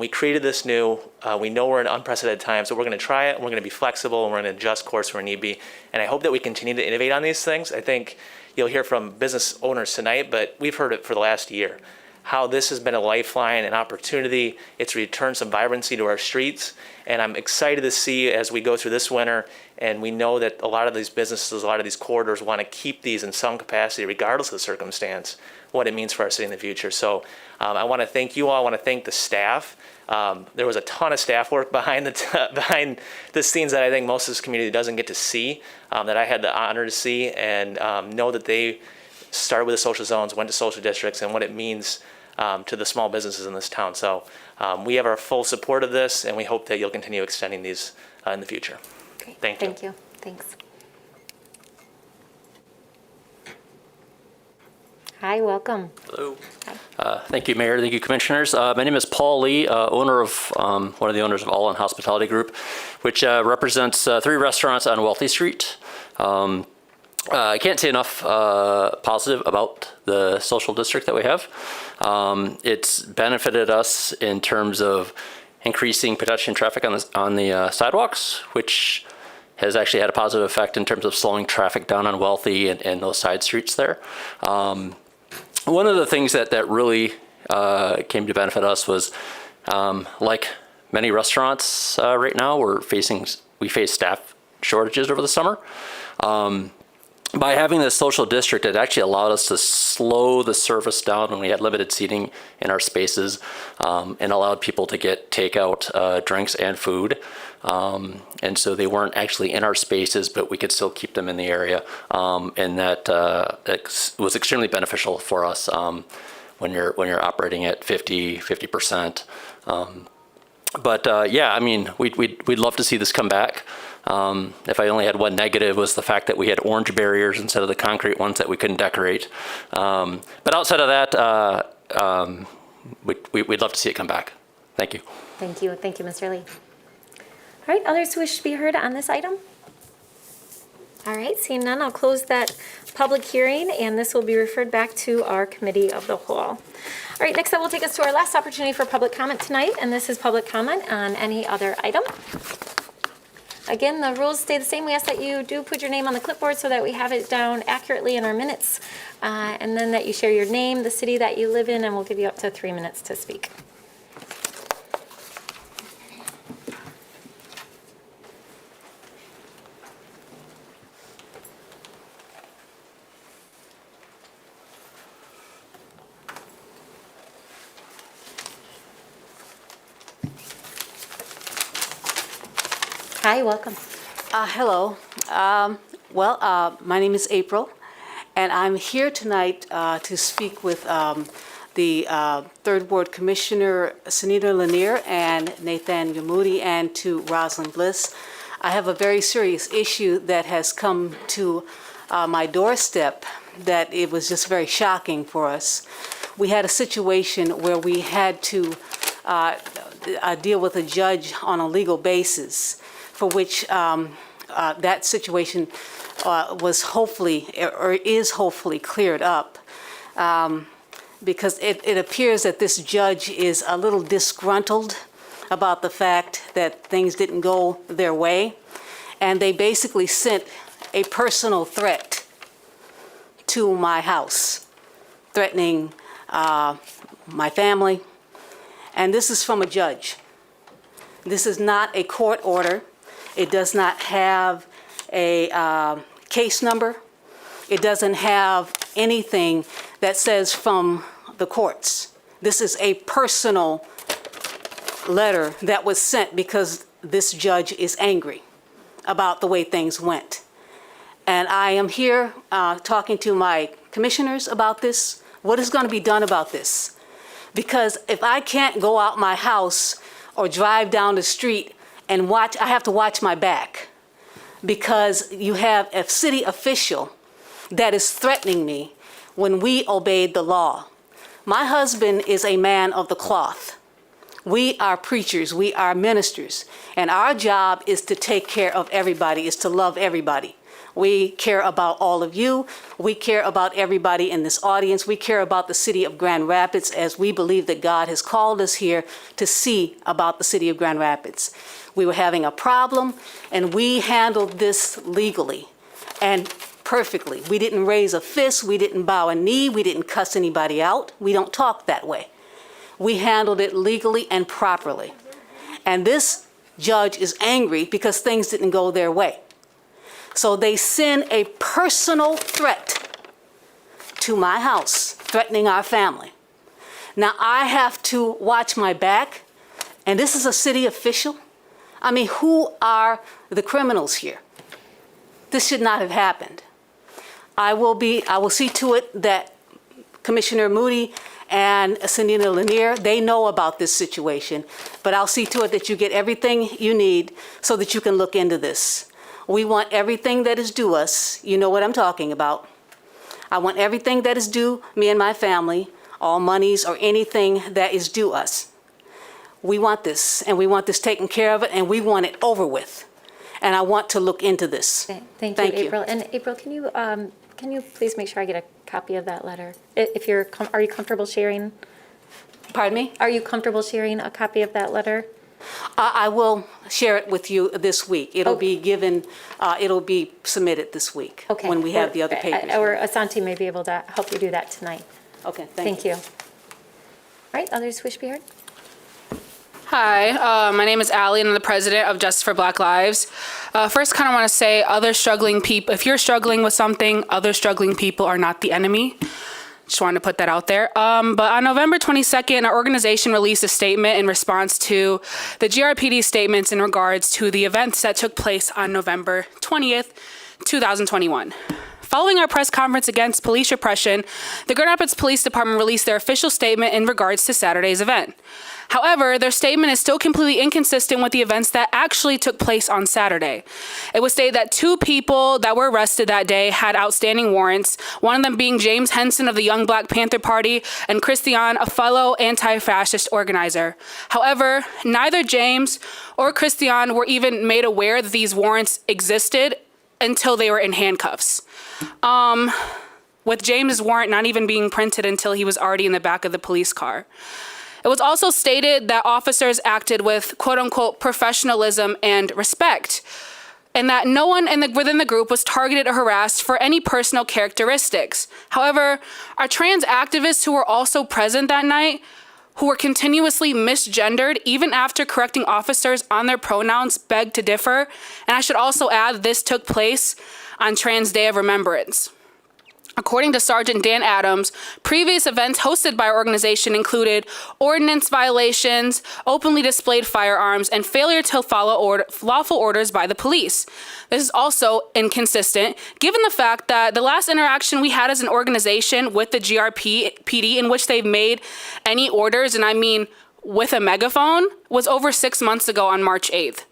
We created this new. We know we're in unprecedented times, so we're going to try it. We're going to be flexible, and we're going to adjust course where need be. And I hope that we continue to innovate on these things. I think you'll hear from business owners tonight, but we've heard it for the last year, how this has been a lifeline, an opportunity. It's returned some vibrancy to our streets. And I'm excited to see as we go through this winter, and we know that a lot of these businesses, a lot of these corridors want to keep these in some capacity, regardless of the circumstance, what it means for our city in the future. So I want to thank you all. I want to thank the staff. There was a ton of staff work behind the scenes that I think most of this community doesn't get to see, that I had the honor to see, and know that they started with the social zones, went to social districts, and what it means to the small businesses in this town. So we have our full support of this, and we hope that you'll continue extending these in the future. Great. Thank you. Thank you. Thanks. Hi, welcome. Hello. Thank you, Mayor. Thank you, Commissioners. My name is Paul Lee, owner of one of the owners of All In Hospitality Group, which represents 3 restaurants on Wealthy Street. I can't say enough positive about the social district that we have. It's benefited us in terms of increasing pedestrian traffic on the sidewalks, which has actually had a positive effect in terms of slowing traffic down on Wealthy and those side streets there. One of the things that really came to benefit us was, like many restaurants right now, we face staff shortages over the summer. By having this social district, it actually allowed us to slow the service down when we had limited seating in our spaces, and allowed people to get takeout drinks and food. And so they weren't actually in our spaces, but we could still keep them in the area. And that was extremely beneficial for us when you're operating at 50%. Yeah, I mean, we'd love to see this come back. If I only had one negative, was the fact that we had orange barriers instead of the concrete ones that we couldn't decorate. But outside of that, we'd love to see it come back. Thank you. Thank you. Thank you, Mr. Lee. All right, others who wish to be heard on this item? All right, seeing none, I'll close that public hearing, and this will be referred back to our committee of the whole. All right, next that will take us to our last opportunity for public comment tonight, and this is public comment on any other item. Again, the rules stay the same. We ask that you do put your name on the clipboard so that we have it down accurately in our minutes, and then that you share your name, the city that you live in, and we'll give you up to 3 minutes to speak. Hi, welcome. Hello. My name is April, and I'm here tonight to speak with the Third Ward Commissioner Sunita Lanier and Nathan Yamudi, and to Rosalind Bliss. I have a very serious issue that has come to my doorstep that it was just very shocking for us. We had a situation where we had to deal with a judge on a legal basis, for which that situation was hopefully, or is hopefully cleared up. Because it appears that this judge is a little disgruntled about the fact that things didn't go their way. And they basically sent a personal threat to my house, threatening my family. And this is from a judge. This is not a court order. It does not have a case number. It doesn't have anything that says from the courts. This is a personal letter that was sent because this judge is angry about the way things went. And I am here talking to my commissioners about this. What is going to be done about this? Because if I can't go out my house or drive down the street and watch, I have to watch my back because you have a city official that is threatening me when we obeyed the law. My husband is a man of the cloth. We are preachers, we are ministers, and our job is to take care of everybody, is to love everybody. We care about all of you. We care about everybody in this audience. We care about the city of Grand Rapids, as we believe that God has called us here to see about the city of Grand Rapids. We were having a problem, and we handled this legally and perfectly. We didn't raise a fist. We didn't bow a knee. We didn't cuss anybody out. We don't talk that way. We handled it legally and properly. And this judge is angry because things didn't go their way. So they send a personal threat to my house, threatening our family. Now I have to watch my back, and this is a city official. I mean, who are the criminals here? This should not have happened. I will see to it that Commissioner Moody and Senina Lanier, they know about this situation, but I'll see to it that you get everything you need so that you can look into this. We want everything that is due us. You know what I'm talking about. I want everything that is due me and my family, all monies or anything that is due us. We want this, and we want this taken care of, and we want it over with. And I want to look into this. Okay, thank you, April. And April, can you please make sure I get a copy of that letter? If you're, are you comfortable sharing? Pardon me? Are you comfortable sharing a copy of that letter? I will share it with you this week. It'll be given, it'll be submitted this week. Okay. When we have the other papers. Or Asante may be able to help you do that tonight. Okay, Thank you. All right, others wish to be heard? Hi, my name is Allie, and I'm the president of Justice for Black Lives. First, kind of want to say other struggling people, if you're struggling with something, other struggling people are not the enemy. Just wanted to put that out there. But on November 22nd, our organization released a statement in response to the GRPD statements in regards to the events that took place on November 20th, 2021. Following our press conference against police repression, the Grand Rapids Police Department released their official statement in regards to Saturday's event. However, their statement is still completely inconsistent with the events that actually took place on Saturday. It was stated that 2 people that were arrested that day had outstanding warrants, one of them being James Henson of the Young Black Panther Party and Christian, a fellow anti-fascist organizer. However, neither James or Christian were even made aware that these warrants existed until they were in handcuffs. With James' warrant not even being printed until he was already in the back of the police car. It was also stated that officers acted with quote-unquote professionalism and respect, and that no one within the group was targeted or harassed for any personal characteristics. However, our trans activists who were also present that night, who were continuously misgendered even after correcting officers on their pronouns, begged to differ. And I should also add, this took place on Trans Day of Remembrance. According to Sergeant Dan Adams, previous events hosted by our organization included ordinance violations, openly displayed firearms, and failure to follow lawful orders by the police. This is also inconsistent, given the fact that the last interaction we had as an organization with the GRPD in which they've made any orders, and I mean with a megaphone, was over 6 months ago on March 8th.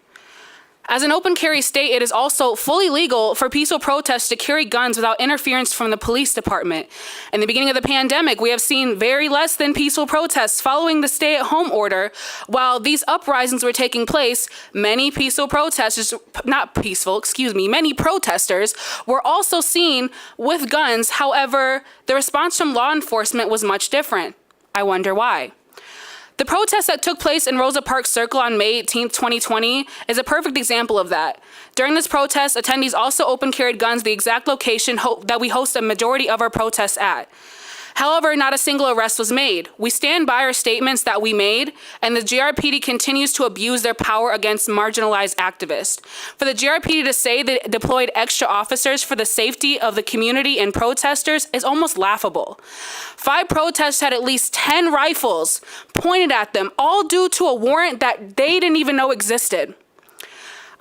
As an open carry state, it is also fully legal for peaceful protests to carry guns without interference from the police department. In the beginning of the pandemic, we have seen very less than peaceful protests following the stay-at-home order. While these uprisings were taking place, many protesters were also seen with guns. However, the response from law enforcement was much different. I wonder why. The protest that took place in Rosa Parks Circle on May 18, 2020 is a perfect example of that. During this protest, attendees also open carried guns the exact location that we host a majority of our protests at. However, not a single arrest was made. We stand by our statements that we made, and the GRPD continues to abuse their power against marginalized activists. For the GRPD to say that it deployed extra officers for the safety of the community and protesters is almost laughable. 5 protests had at least 10 rifles pointed at them, all due to a warrant that they didn't even know existed.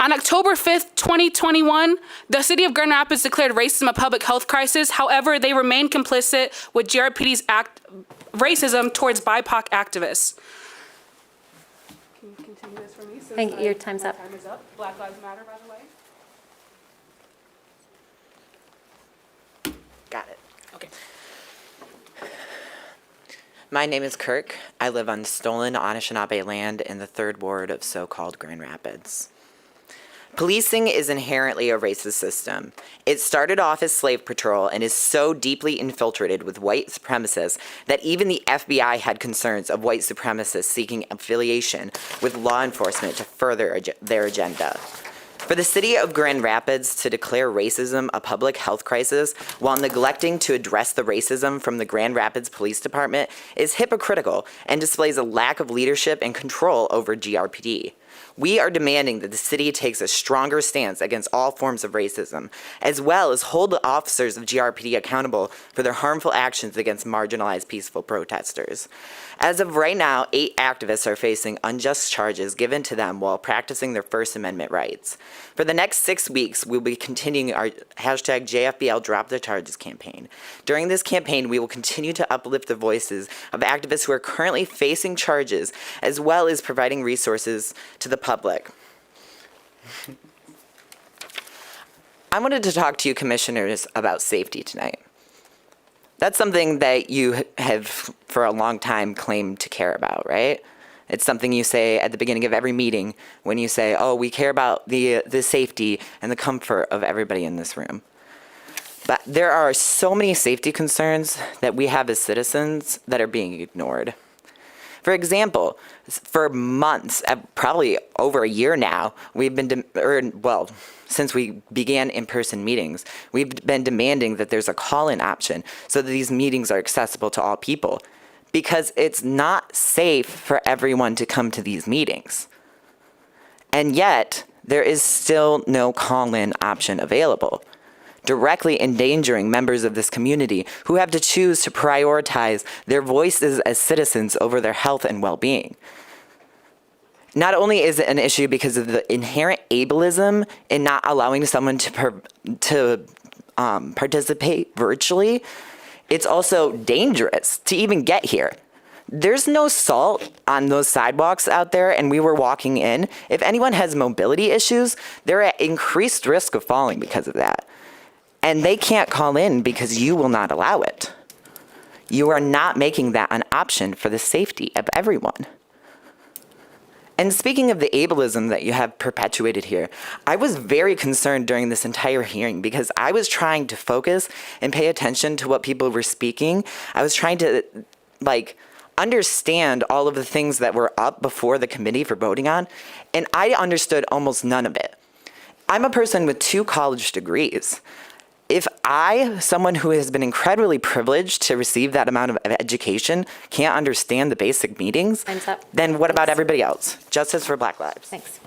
On October 5th, 2021, the city of Grand Rapids declared racism a public health crisis. However, they remain complicit with GRPD's racism towards BIPOC activists. Can you continue this for me? Thank you. Your time's up. Time is up. Black Lives Matter, by the way. Got it. Okay. My name is Kirk. I live on stolen Anishinaabe land in the 3rd Ward of so-called Grand Rapids. Policing is inherently a racist system. It started off as slave patrol and is so deeply infiltrated with white supremacists that even the FBI had concerns of white supremacists seeking affiliation with law enforcement to further their agenda. For the city of Grand Rapids to declare racism a public health crisis while neglecting to address the racism from the Grand Rapids Police Department is hypocritical and displays a lack of leadership and control over GRPD. We are demanding that the city takes a stronger stance against all forms of racism, as well as hold the officers of GRPD accountable for their harmful actions against marginalized peaceful protesters. As of right now, 8 activists are facing unjust charges given to them while practicing their First Amendment rights. For the next 6 weeks, we'll be continuing our hashtag JFBL Drop the Charges campaign. During this campaign, we will continue to uplift the voices of activists who are currently facing charges, as well as providing resources to the public. I wanted to talk to you commissioners about safety tonight. That's something that you have for a long time claimed to care about, right? It's something you say at the beginning of every meeting when you say, oh, we care about the safety and the comfort of everybody in this room. But there are so many safety concerns that we have as citizens that are being ignored. For example, for months, probably over a year now, we've been, since we began in-person meetings, we've been demanding that there's a call-in option so that these meetings are accessible to all people, because it's not safe for everyone to come to these meetings. And yet, there is still no call-in option available, directly endangering members of this community who have to choose to prioritize their voices as citizens over their health and well-being. Not only is it an issue because of the inherent ableism in not allowing someone to participate virtually, it's also dangerous to even get here. There's no salt on those sidewalks out there, and we were walking in. If anyone has mobility issues, they're at increased risk of falling because of that. And they can't call in because you will not allow it. You are not making that an option for the safety of everyone. And speaking of the ableism that you have perpetuated here, I was very concerned during this entire hearing because I was trying to focus and pay attention to what people were speaking. I was trying to, understand all of the things that were up before the committee for voting on, and I understood almost none of it. I'm a person with 2 college degrees. If I, someone who has been incredibly privileged to receive that amount of education, can't understand the basic meetings, then what about everybody else? Justice for Black Lives. Thanks.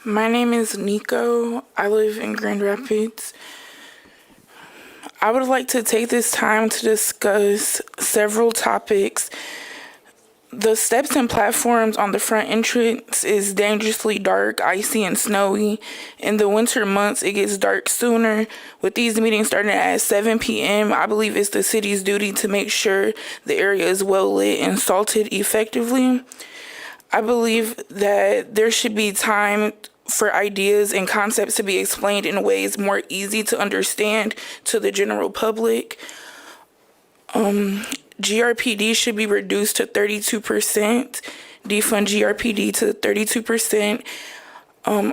My name is Nico. I live in Grand Rapids. I would like to take this time to discuss several topics The steps and platforms on the front entrance is dangerously dark, icy, and snowy. In the winter months, it gets dark sooner. With these meetings starting at 7 p.m., I believe it's the city's duty to make sure the area is well lit and salted effectively. I believe that there should be time for ideas and concepts to be explained in ways more easy to understand to the general public. GRPD should be reduced to 32%, defund GRPD to 32%.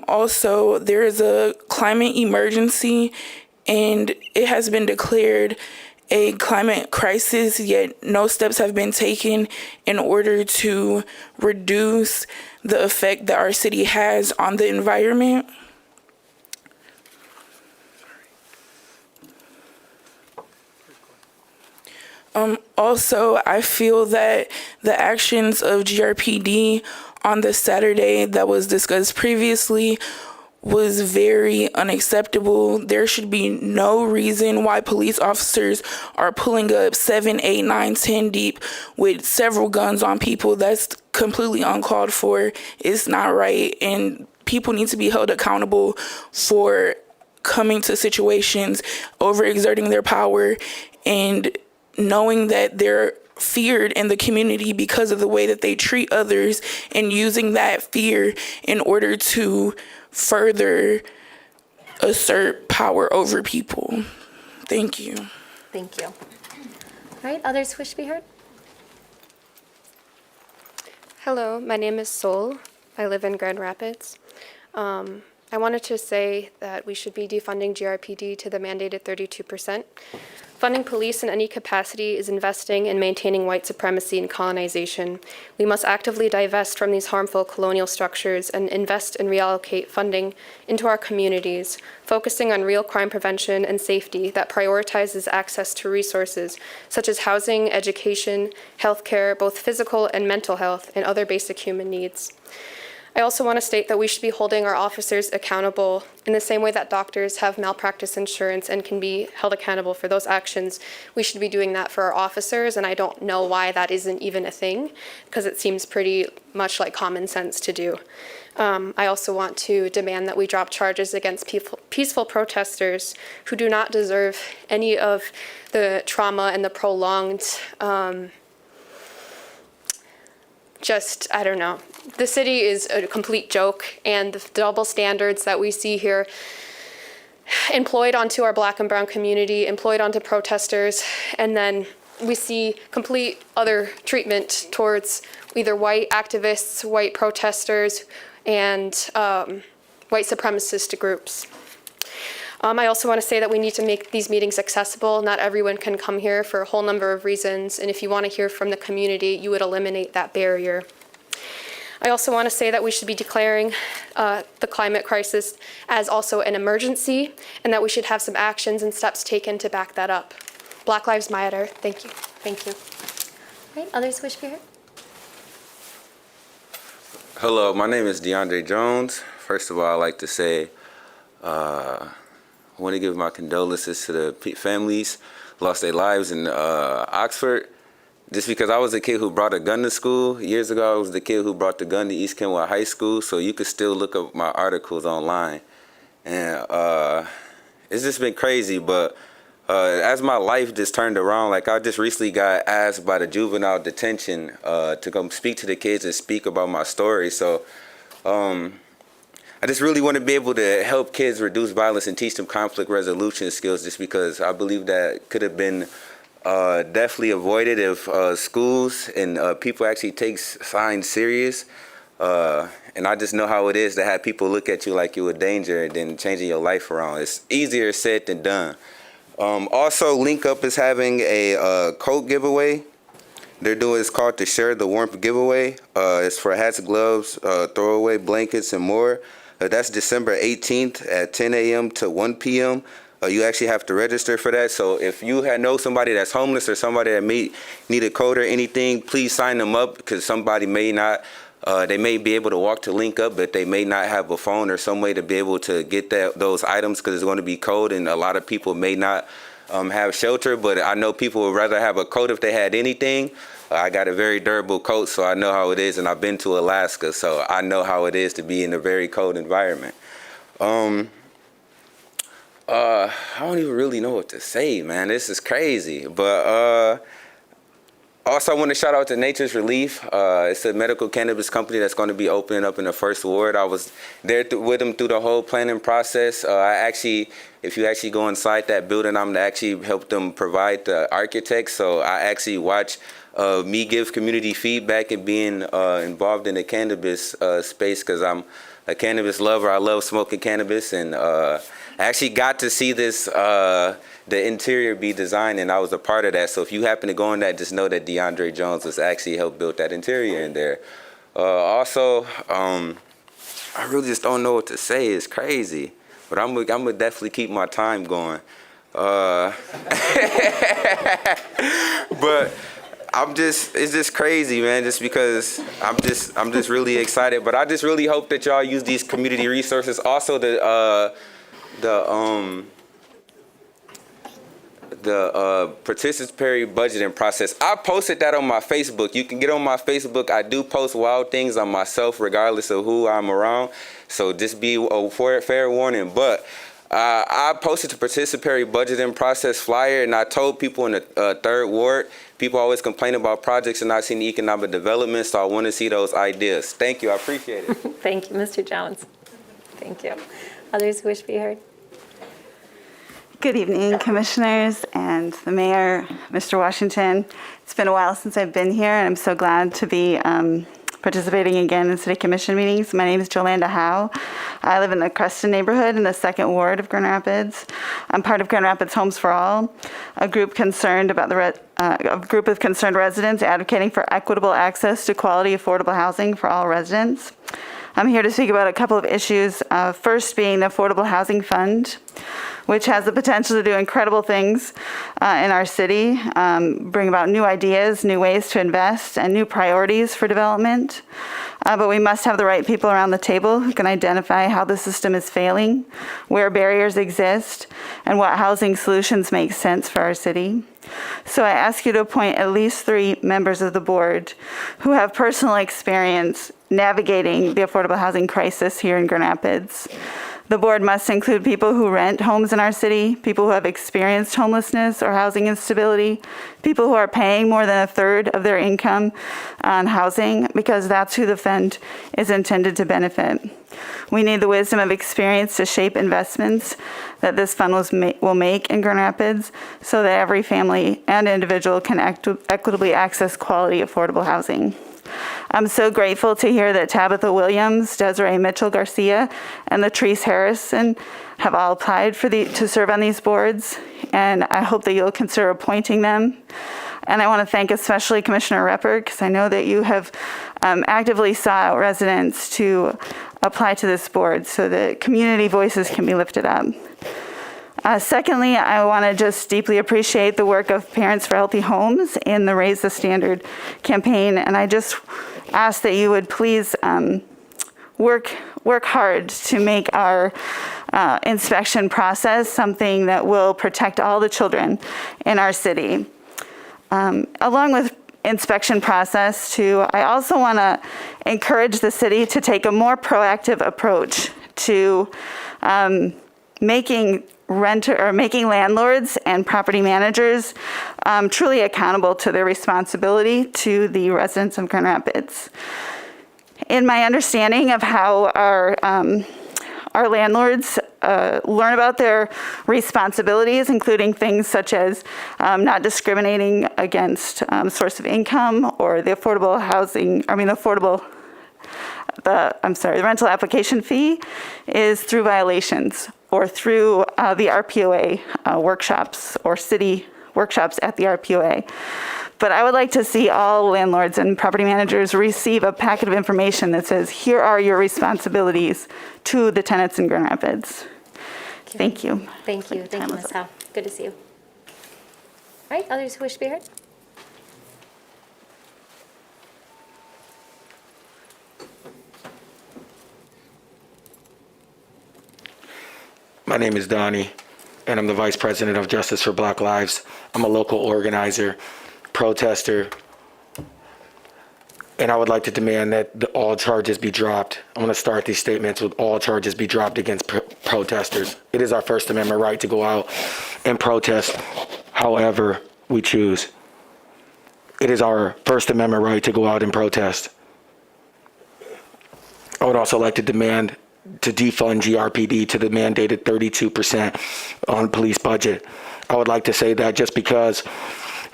Also, there is a climate emergency, and it has been declared a climate crisis, yet no steps have been taken in order to reduce the effect that our city has on the environment. Also, I feel that the actions of GRPD on the Saturday that was discussed previously was very unacceptable. There should be no reason why police officers are pulling up 7, 8, 9, 10 deep with several guns on people. That's completely uncalled for. It's not right, and people need to be held accountable for coming to situations, overexerting their power, and knowing that they're feared in the community because of the way that they treat others, and using that fear in order to further assert power over people. Thank you. Thank you. All right, others wish to be heard? Hello, my name is Sol. I live in Grand Rapids. I wanted to say that we should be defunding GRPD to the mandated 32%. Funding police in any capacity is investing in maintaining white supremacy and colonization. We must actively divest from these harmful colonial structures and invest and reallocate funding into our communities, focusing on real crime prevention and safety that prioritizes access to resources such as housing, education, healthcare, both physical and mental health, and other basic human needs. I also want to state that we should be holding our officers accountable in the same way that doctors have malpractice insurance and can be held accountable for those actions. We should be doing that for our officers, and I don't know why that isn't even a thing, because it seems pretty much like common sense to do. I also want to demand that we drop charges against peaceful protesters who do not deserve any of the trauma and the prolonged I don't know. The city is a complete joke, and the double standards that we see here employed onto our Black and brown community, employed onto protesters, and then we see complete other treatment towards either white activists, white protesters, and white supremacist groups. I also want to say that we need to make these meetings accessible. Not everyone can come here for a whole number of reasons, and if you want to hear from the community, you would eliminate that barrier. I also want to say that we should be declaring the climate crisis as also an emergency, and that we should have some actions and steps taken to back that up. Black Lives Matter. Thank you. Thank you. All right, others wish to be heard? Hello, my name is DeAndre Jones. First of all, I'd like to say I want to give my condolences to the families lost their lives in Oxford. Just because I was a kid who brought a gun to school. Years ago, I was the kid who brought the gun to East Kenwood High School, so you could still look up my articles online. And it's just been crazy, but as my life just turned around, like I just recently got asked by the juvenile detention to come speak to the kids and speak about my story. So I just really want to be able to help kids reduce violence and teach them conflict resolution skills, just because I believe that could have been definitely avoided if schools and people actually take signs serious. And I just know how it is to have people look at you like you're a danger and then changing your life around. It's easier said than done. Also, Link Up is having a coat giveaway. It's called the Share the Warmth giveaway. It's for hats, gloves, throwaway blankets, and more. That's December 18th at 10 a.m. to 1 p.m. You actually have to register for that. So if you know somebody that's homeless or somebody that may need a coat or anything, please sign them up, because somebody may not, they may be able to walk to Link Up, but they may not have a phone or some way to be able to get those items, because it's going to be cold and a lot of people may not have shelter, but I know people would rather have a coat if they had anything. I got a very durable coat, so I know how it is, and I've been to Alaska, so I know how it is to be in a very cold environment. I don't even really know what to say, man. This is crazy. But also, I want to shout out to Nature's Relief. It's a medical cannabis company that's going to be opening up in the First Ward. I was there with them through the whole planning process. If you actually go inside that building, I'm to actually help them provide the architect. So I actually watch me give community feedback and being involved in the cannabis space because I'm a cannabis lover. I love smoking cannabis, and I actually got to see this, the interior be designed, and I was a part of that. So if you happen to go in that, just know that DeAndre Jones was actually helped build that interior in there. Also, I really just don't know what to say. It's crazy, but I'm gonna definitely keep my time going. But it's just crazy, man, just because I'm just really excited. But I just really hope that y'all use these community resources. Also, the participatory budgeting process. I posted that on my Facebook. You can get on my Facebook. I do post wild things on myself regardless of who I'm around. So just be a fair warning. But I posted the participatory budgeting process flyer, and I told people in the third ward, people always complain about projects and not seeing economic development, so I want to see those ideas. Thank you. I appreciate it. Thank you, Mr. Jones. Thank you. Others who wish to be heard? Good evening, commissioners and the mayor, Mr. Washington. It's been a while since I've been here, and I'm so glad to be participating again in city commission meetings. My name is Jolanda Howe. I live in the Creston neighborhood in the 2nd Ward of Grand Rapids. I'm part of Grand Rapids Homes for All, a group concerned about a group of concerned residents advocating for equitable access to quality, affordable housing for all residents. I'm here to speak about a couple of issues. First being the Affordable Housing Fund, which has the potential to do incredible things in our city, bring about new ideas, new ways to invest, and new priorities for development. But we must have the right people around the table who can identify how the system is failing, where barriers exist, and what housing solutions make sense for our city. So I ask you to appoint at least 3 members of the board who have personal experience navigating the affordable housing crisis here in Grand Rapids. The board must include people who rent homes in our city, people who have experienced homelessness or housing instability, people who are paying more than 1/3 of their income on housing, because that's who the fund is intended to benefit. We need the wisdom of experience to shape investments that this fund will make in Grand Rapids so that every family and individual can equitably access quality, affordable housing. I'm so grateful to hear that Tabitha Williams, Desiree Mitchell-Garcia, and Latrice Harrison have all applied to serve on these boards, and I hope that you'll consider appointing them. And I want to thank especially Commissioner Repper, because I know that you have actively sought out residents to apply to this board so that community voices can be lifted up. Secondly, I want to just deeply appreciate the work of Parents for Healthy Homes in the Raise the Standard campaign, and I just ask that you would please work hard to make our inspection process something that will protect all the children in our city. Along with inspection process too, I also want to encourage the city to take a more proactive approach to making landlords and property managers truly accountable to their responsibility to the residents of Grand Rapids. In my understanding of how our landlords learn about their responsibilities, including things such as not discriminating against source of income or the affordable housing, the rental application fee, is through violations or through the RPOA workshops or city workshops at the RPOA. But I would like to see all landlords and property managers receive a packet of information that says, here are your responsibilities to the tenants in Grand Rapids. Thank you. Thank you. Thank you, Ms. Howe. Good to see you. All right, others who wish to be heard? My name is Donnie. and I'm the Vice President of Justice for Black Lives. I'm a local organizer, protester, and I would like to demand that all charges be dropped. I want to start these statements with all charges be dropped against protesters. It is our First Amendment right to go out and protest however we choose. It is our First Amendment right to go out and protest. I would also like to demand to defund GRPD to the mandated 32% on police budget. I would like to say that just because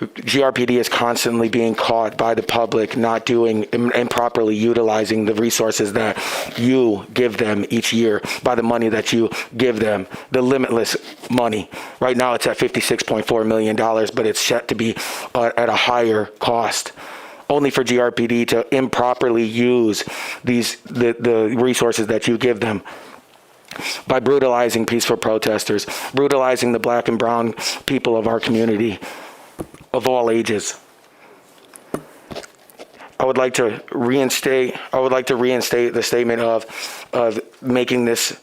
GRPD is constantly being caught by the public not doing and properly utilizing the resources that you give them each year by the money that you give them, the limitless money. Right now it's at $56.4 million, but it's set to be at a higher cost. Only for GRPD to improperly use the resources that you give them by brutalizing peaceful protesters, brutalizing the black and brown people of our community of all ages. I would like to reinstate the statement of making this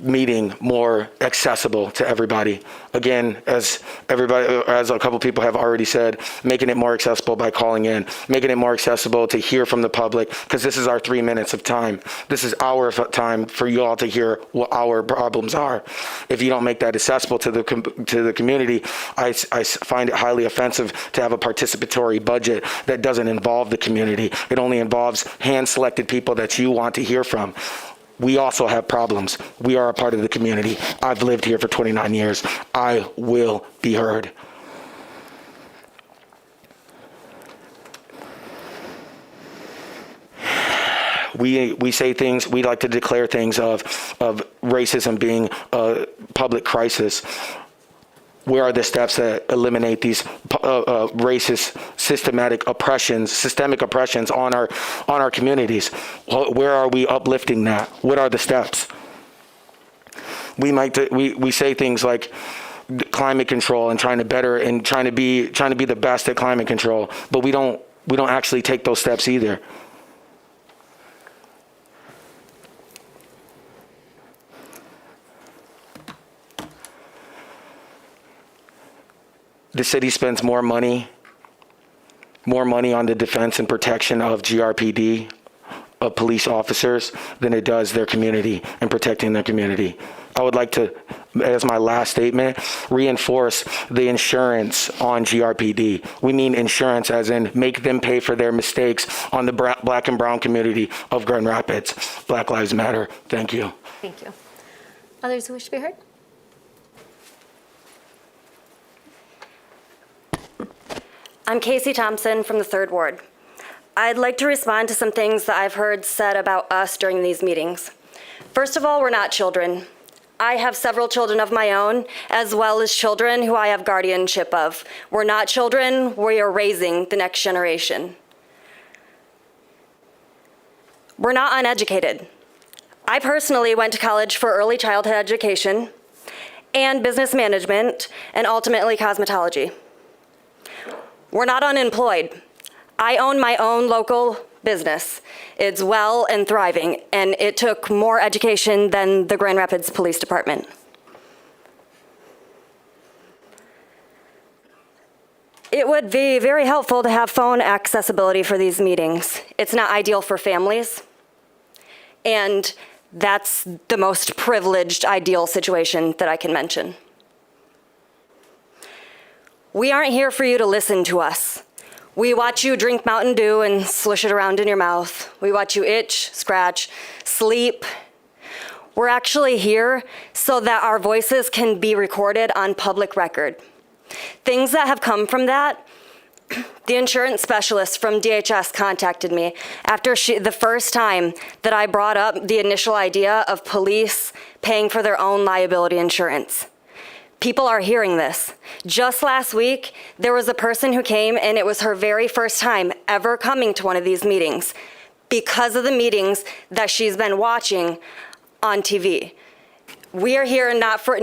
meeting more accessible to everybody. Again, as a couple people have already said, making it more accessible by calling in, making it more accessible to hear from the public, because this is our 3 minutes of time. This is our time for you all to hear what our problems are. If you don't make that accessible to the community, I find it highly offensive to have a participatory budget that doesn't involve the community. It only involves hand-selected people that you want to hear from. We also have problems. We are a part of the community. I've lived here for 29 years. I will be heard. We say things, we like to declare things of racism being a public crisis. Where are the steps that eliminate these racist systemic oppressions on our communities? Where are we uplifting that? What are the steps? We say things like climate control and trying to be the best at climate control, but we don't actually take those steps either. The city spends more money on the defense and protection of GRPD, of police officers, than it does their community and protecting their community. I would like to, as my last statement, reinforce the insurance on GRPD. We mean insurance as in make them pay for their mistakes on the black and brown community of Grand Rapids. Black Lives Matter. Thank you. Thank you. Others who wish to be heard? I'm Casey Thompson from the 3rd Ward. I'd like to respond to some things that I've heard said about us during these meetings. First of all, we're not children. I have several children of my own, as well as children who I have guardianship of. We're not children, we are raising the next generation. We're not uneducated. I personally went to college for early childhood education and business management and ultimately cosmetology. We're not unemployed. I own my own local business. It's well and thriving, and it took more education than the Grand Rapids Police Department. It would be very helpful to have phone accessibility for these meetings. It's not ideal for families, and that's the most privileged ideal situation that I can mention. We aren't here for you to listen to us. We watch you drink Mountain Dew and swish it around in your mouth. We watch you itch, scratch, sleep. We're actually here so that our voices can be recorded on public record. Things that have come from that, the insurance specialist from DHS contacted me after the first time that I brought up the initial idea of police paying for their own liability insurance. People are hearing this. Just last week, there was a person who came, and it was her very first time ever coming to one of these meetings because of the meetings that she's been watching on TV. We are here not for,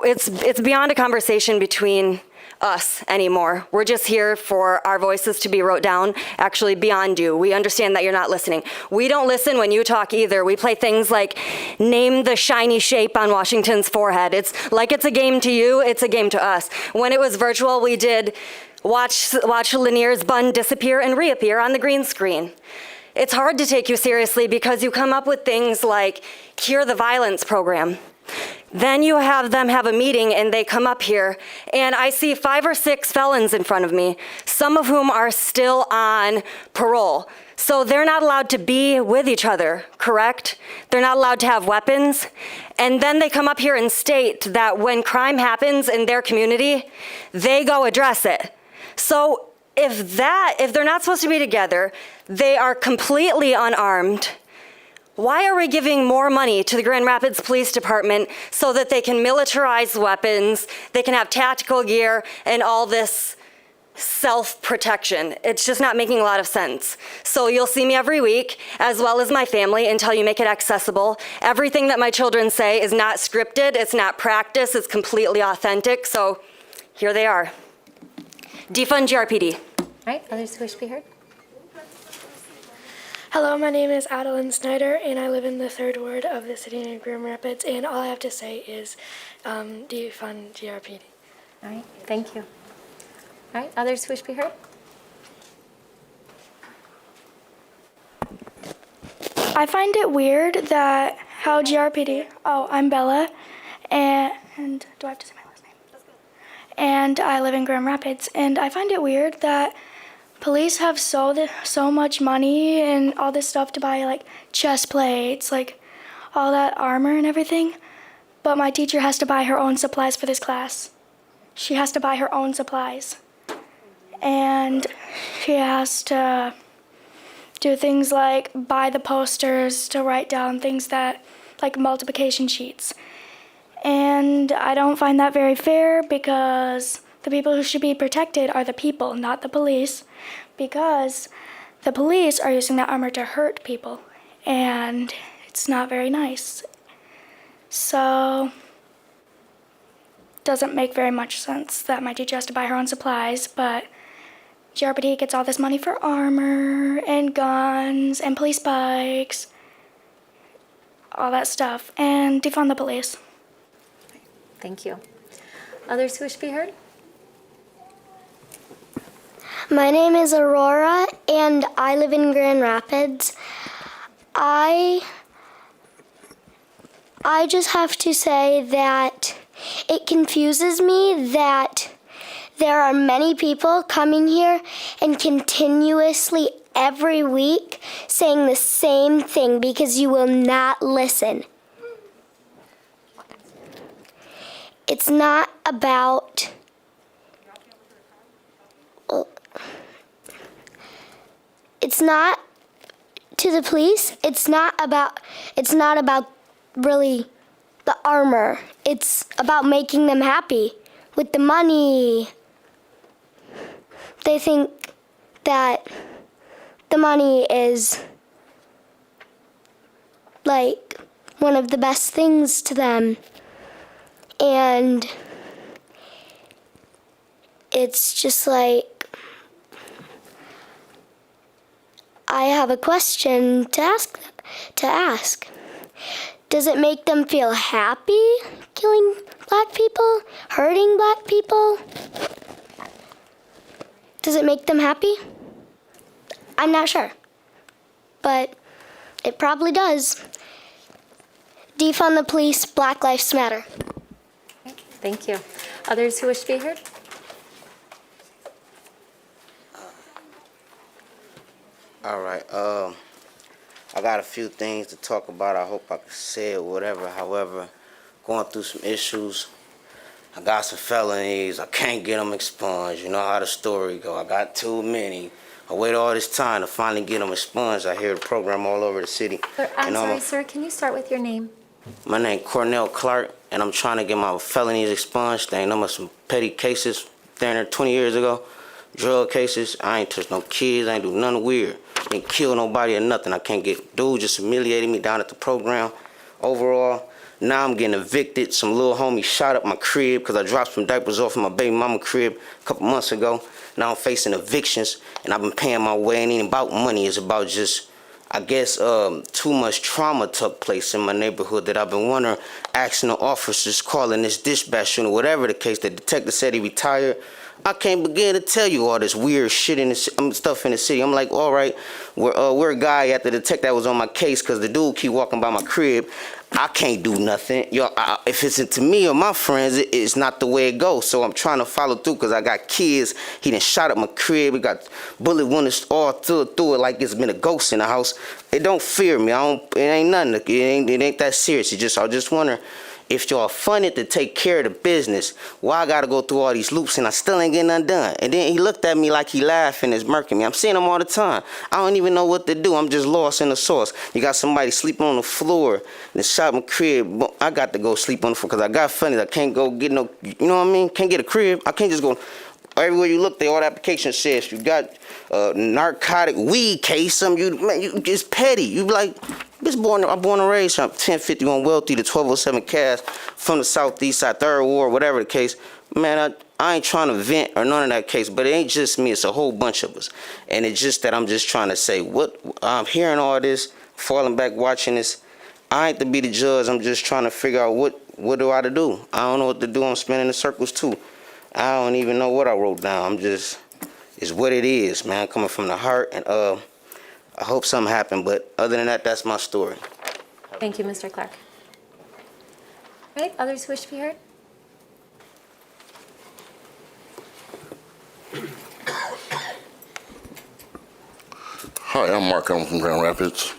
it's beyond a conversation between us anymore. We're just here for our voices to be wrote down, actually beyond you. We understand that you're not listening. We don't listen when you talk either. We play things like name the shiny shape on Washington's forehead. It's like it's a game to you, it's a game to us. When it was virtual, we did watch Lanier's bun disappear and reappear on the green screen. It's hard to take you seriously because you come up with things like Cure the Violence program. Then you have them have a meeting and they come up here and I see 5 or 6 felons in front of me, some of whom are still on parole. So they're not allowed to be with each other, correct? They're not allowed to have weapons. And then they come up here and state that when crime happens in their community, they go address it. So if they're not supposed to be together, they are completely unarmed. Why are we giving more money to the Grand Rapids Police Department so that they can militarize weapons, they can have tactical gear, and all this self-protection? It's just not making a lot of sense. So you'll see me every week, as well as my family, until you make it accessible. Everything that my children say is not scripted, it's not practiced, it's completely authentic. So here they are. Defund GRPD. All right, others who wish to be heard? Hello, my name is Adeline Snyder, and I live in the 3rd Ward of the city of Grand Rapids, and all I have to say is defund GRPD. All right, thank you. All right, others who wish to be heard? I find it weird that how GRPD, I'm Bella, and do I have to say my last name? And I live in Grand Rapids, and I find it weird that police have so much money and all this stuff to buy, like chest plates, like all that armor and everything, but my teacher has to buy her own supplies for this class. She has to buy her own supplies. And she has to do things like buy the posters to write down things that, like multiplication sheets. And I don't find that very fair because the people who should be protected are the people, not the police, because the police are using that armor to hurt people, and it's not very nice. So, doesn't make very much sense that my teacher has to buy her own supplies, but GRPD gets all this money for armor and guns and police bikes, all that stuff, and defund the police. Thank you. Others who wish to be heard? My name is Aurora, and I live in Grand Rapids. I just have to say that it confuses me that there are many people coming here and continuously every week saying the same thing because you will not listen. It's not about it's not to the police. It's not about really the armor. It's about making them happy with the money. They think that the money is like one of the best things to them. And it's just like, I have a question to ask. Does it make them feel happy killing black people, hurting black people? Does it make them happy? I'm not sure, but it probably does. Defund the police, Black Lives Matter. Thank you. Others who wish to be heard? All right. I got a few things to talk about. I hope I can say it, whatever. However, going through some issues. I got some felonies. I can't get them expunged. You know how the story go. I got too many. I waited all this time to finally get them expunged. I hear the program all over the city. I'm sorry, sir. Can you start with your name? My name Cornell Clark, and I'm trying to get my felonies expunged. They know some petty cases there 20 years ago. Drug cases. I ain't touched no kids. I ain't do nothing weird. Ain't kill nobody or nothing. I can't get dude just humiliated me down at the program. Overall, Now I'm getting evicted. Some little homie shot up my crib because I dropped some diapers off in my baby mama crib a couple months ago. Now I'm facing evictions, and I've been paying my way. It ain't about money. It's about just, I guess, too much trauma took place in my neighborhood that I've been wondering, asking the officers, calling this dispatch unit, whatever the case. The detective said he retired. I can't begin to tell you all this weird shit in the stuff in the city. I'm like, all right, we're a guy at the detective that was on my case because the dude keep walking by my crib. I can't do nothing. If it's into me or my friends, it's not the way it goes. So I'm trying to follow through because I got kids. He done shot up my crib. We got bullet wounds all through it like it's been a ghost in the house. It don't fear me. It ain't nothing. It ain't that serious. I just wonder if y'all funded to take care of the business, why I gotta go through all these loops and I still ain't getting undone? And then he looked at me like he laughing and murking me. I'm seeing him all the time. I don't even know what to do. I'm just lost in the sauce. You got somebody sleeping on the floor and shot my crib. I got to go sleep on the floor because I got funny. I can't go get no, you know what I mean? Can't get a crib. I can't just go. Everywhere you look, all the application says you got narcotic weed case. Something you just petty. You be like, I'm born and raised. I'm 1051 Wealthy to 1207 Cass from the southeast side, 3rd Ward, whatever the case. Man, I ain't trying to vent or none of that case, but it ain't just me. It's a whole bunch of us, and it's just that I'm just trying to say what I'm hearing all this, falling back, watching this. I ain't to be the judge. I'm just trying to figure out what do I to do. I don't know what to do. I'm spinning in circles too. I don't even know what I wrote down. it's what it is, man, coming from the heart, and I hope something happened, but other than that, that's my story. Thank you, Mr. Clark. All right, others who wish to be heard? Hi, I'm Mark. I'm from Grand Rapids.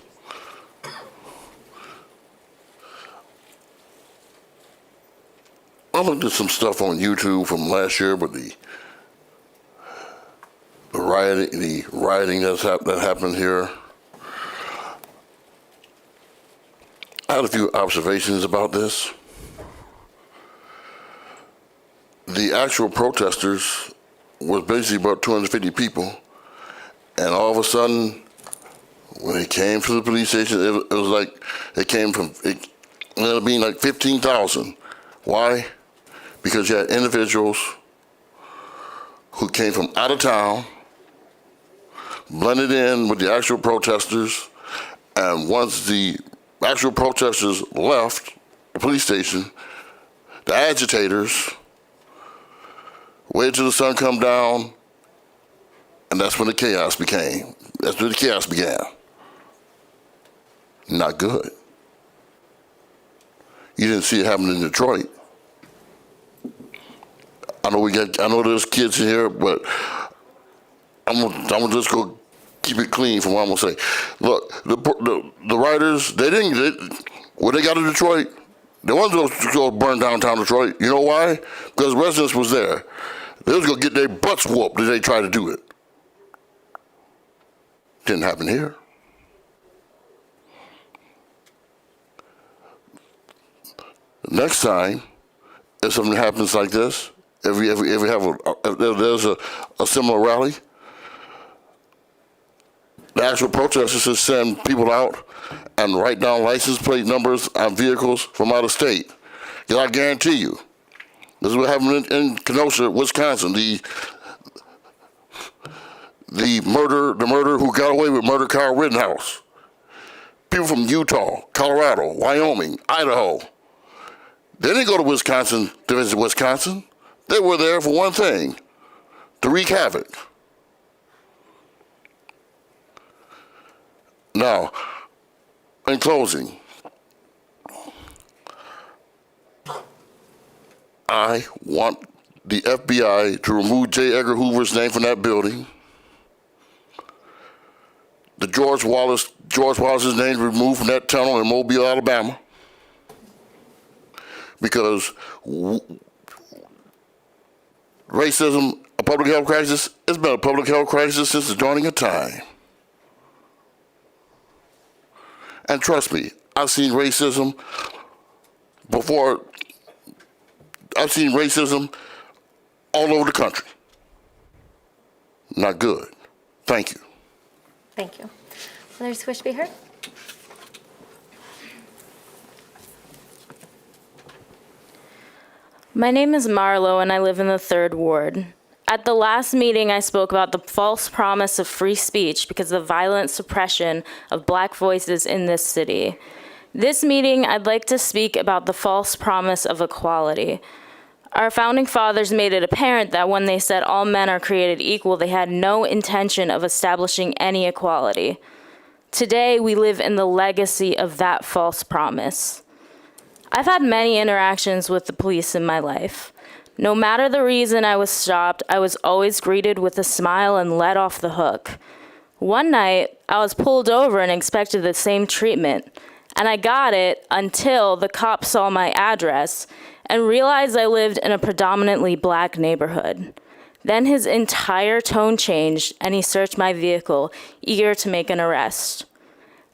I looked at some stuff on YouTube from last year with the rioting that happened here. I had a few observations about this. The actual protesters was basically about 250 people, and all of a sudden, when they came to the police station, it was like it ended up being like 15,000. Why? Because you had individuals who came from out of town, blended in with the actual protesters, and once the actual protesters left the police station, the agitators waited till the sun come down, and that's when the chaos began. Not good. You didn't see it happen in Detroit. I know there's kids in here, but I'm gonna just go keep it clean from what I'm gonna say. Look, the writers, what they got in Detroit, they wanted to go burn downtown Detroit. You know why? Because residents was there. They was gonna get their butts whooped if they tried to do it. Didn't happen here. Next time, if something happens like this, if there's a similar rally, the actual protesters should send people out and write down license plate numbers on vehicles from out of state. Because I guarantee you, this is what happened in Kenosha, Wisconsin. The murder who got away with murder Kyle Rittenhouse. People from Utah, Colorado, Wyoming, Idaho. They didn't go to Wisconsin to visit Wisconsin. They were there for one thing, to wreak havoc. Now, in closing, I want the FBI to remove J. Edgar Hoover's name from that building. The George Wallace's name removed from that tunnel in Mobile, Alabama. Because racism, a public health crisis, it's been a public health crisis since the dawning of time. And trust me, I've seen racism before. I've seen racism all over the country. Not good. Thank you. Thank you. Others wish to be heard? My name is Marlo, and I live in the 3rd Ward. At the last meeting, I spoke about the false promise of free speech because of the violent suppression of Black voices in this city. This meeting, I'd like to speak about the false promise of equality. Our founding fathers made it apparent that when they said all men are created equal, they had no intention of establishing any equality. Today, we live in the legacy of that false promise. I've had many interactions with the police in my life. No matter the reason I was stopped, I was always greeted with a smile and let off the hook. One night, I was pulled over and expected the same treatment, and I got it until the cop saw my address and realized I lived in a predominantly Black neighborhood. Then his entire tone changed, and he searched my vehicle, eager to make an arrest.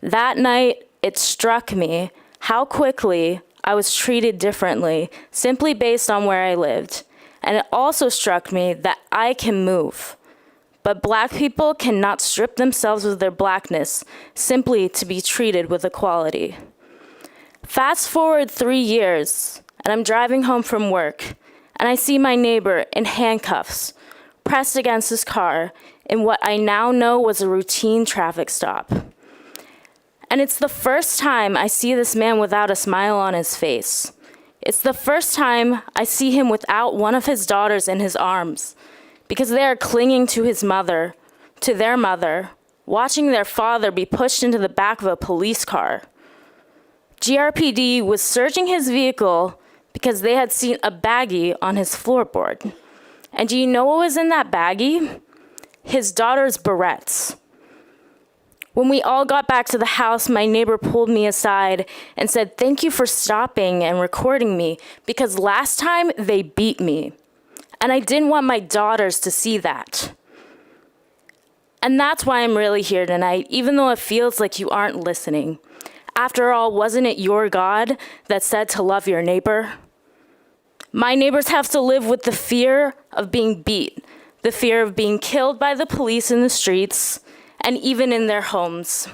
That night, it struck me how quickly I was treated differently simply based on where I lived. And it also struck me that I can move. But Black people cannot strip themselves of their Blackness simply to be treated with equality. Fast forward 3 years, and I'm driving home from work, and I see my neighbor in handcuffs, pressed against his car in what I now know was a routine traffic stop. And it's the first time I see this man without a smile on his face. It's the first time I see him without one of his daughters in his arms, because they are clinging to his mother, to their mother, watching their father be pushed into the back of a police car. GRPD was searching his vehicle because they had seen a baggie on his floorboard. And do you know what was in that baggie? His daughter's barrettes. When we all got back to the house, my neighbor pulled me aside and said, "Thank you for stopping and recording me, because last time they beat me. And I didn't want my daughters to see that." And that's why I'm really here tonight, even though it feels like you aren't listening. After all, wasn't it your God that said to love your neighbor? My neighbors have to live with the fear of being beat, the fear of being killed by the police in the streets, and even in their homes.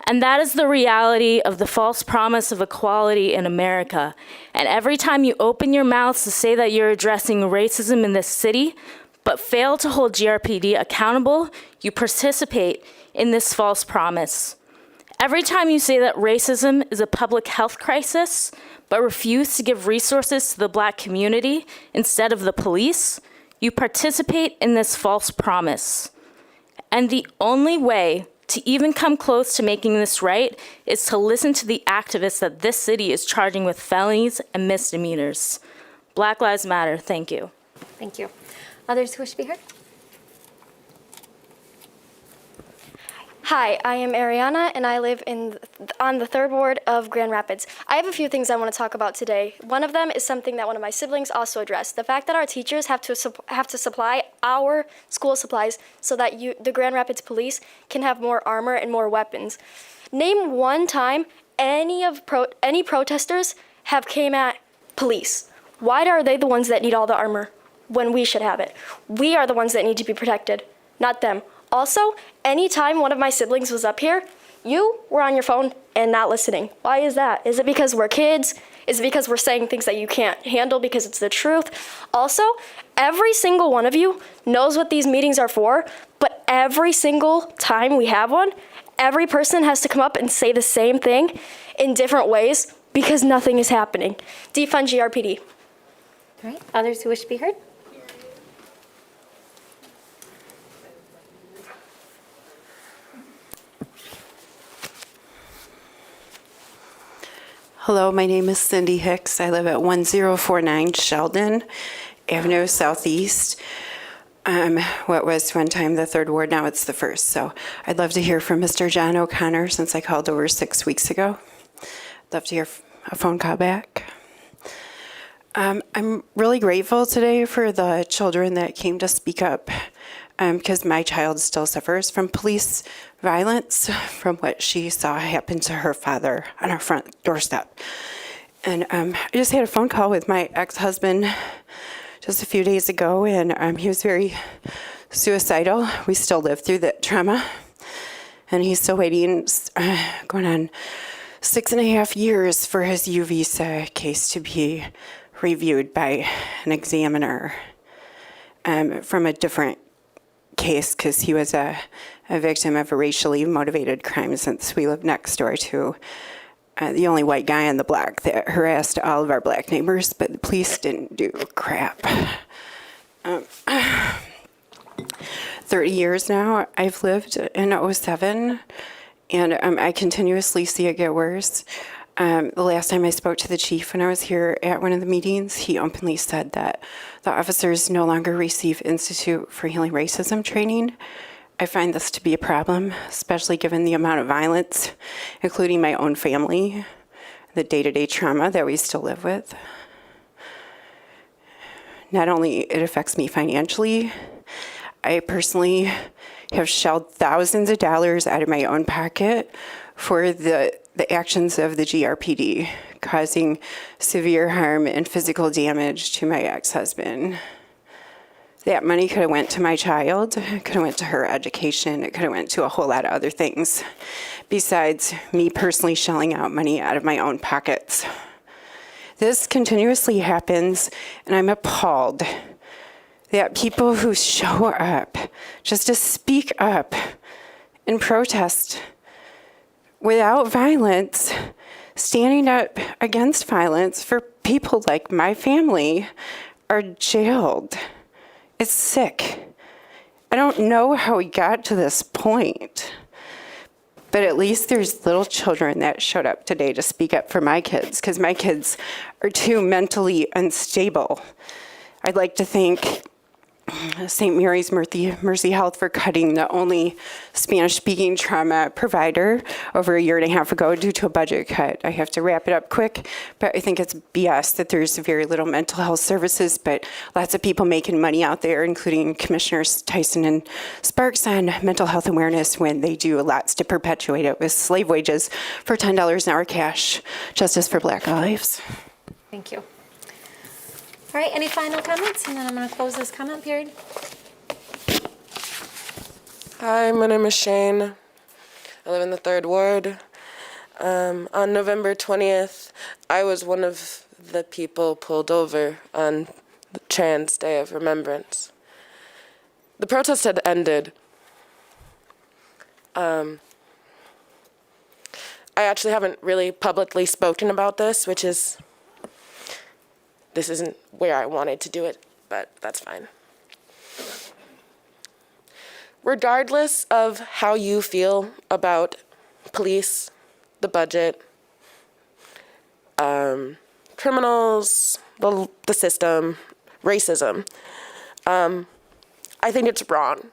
And that is the reality of the false promise of equality in America. And every time you open your mouths to say that you're addressing racism in this city, but fail to hold GRPD accountable, you participate in this false promise. Every time you say that racism is a public health crisis, but refuse to give resources to the Black community instead of the police, you participate in this false promise. And the only way to even come close to making this right is to listen to the activists that this city is charging with felonies and misdemeanors. Black Lives Matter. Thank you. Thank you. Others who wish to be heard? Hi, I am Ariana, and I live on the 3rd Ward of Grand Rapids. I have a few things I want to talk about today. One of them is something that one of my siblings also addressed: the fact that our teachers have to supply our school supplies so that the Grand Rapids Police can have more armor and more weapons. Name one time any protesters have came at police. Why are they the ones that need all the armor when we should have it? We are the ones that need to be protected, not them. Also, anytime one of my siblings was up here, you were on your phone and not listening. Why is that? Is it because we're kids? Is it because we're saying things that you can't handle because it's the truth? Also, every single one of you knows what these meetings are for, but every single time we have one, every person has to come up and say the same thing in different ways because nothing is happening. Defund GRPD. All right. Others who wish to be heard? Hello, my name is Cindy Hicks. I live at 1049 Sheldon Avenue Southeast. What was one time the 3rd Ward, now it's the 1st. So I'd love to hear from Mr. John O'Connor, since I called over 6 weeks ago. I'd love to hear a phone call back. I'm really grateful today for the children that came to speak up, because my child still suffers from police violence from what she saw happen to her father on our front doorstep. And I just had a phone call with my ex-husband just a few days ago, and he was very suicidal. We still live through that trauma, and he's still waiting, going on 6.5 years for his U visa case to be reviewed by an examiner from a different case because he was a victim of a racially motivated crime since we live next door to the only white guy on the block that harassed all of our black neighbors, but the police didn't do crap. 30 years now I've lived in 07, and I continuously see it get worse. The last time I spoke to the chief when I was here at one of the meetings, he openly said that the officers no longer receive Institute for Healing Racism training. I find this to be a problem, especially given the amount of violence, including my own family, the day-to-day trauma that we still live with. Not only it affects me financially, I personally have shelled thousands of dollars out of my own pocket for the actions of the GRPD, causing severe harm and physical damage to my ex-husband. That money could have went to my child, it could have went to her education, it could have went to a whole lot of other things, besides me personally shelling out money out of my own pockets. This continuously happens, and I'm appalled that people who show up just to speak up and protest without violence, standing up against violence for people like my family, are jailed. It's sick. I don't know how we got to this point, but at least there's little children that showed up today to speak up for my kids, because my kids are too mentally unstable. I'd like to thank St. Mary's Mercy Health for cutting the only Spanish-speaking trauma provider over a year and a half ago due to a budget cut. I have to wrap it up quick, but I think it's BS that there's very little mental health services, but lots of people making money out there, including Commissioners Tyson and Sparks, on mental health awareness when they do lots to perpetuate it with slave wages for $10 an hour cash. Justice for Black lives. Thank you. All right, any final comments? And then I'm going to close this comment period. Hi, my name is Shane. I live in the 3rd Ward. On November 20th, I was one of the people pulled over on the Trans Day of Remembrance. The protest had ended. I actually haven't really publicly spoken about this, this isn't where I wanted to do it, but that's fine. Regardless of how you feel about police, the budget, criminals, the system, racism, I think it's wrong.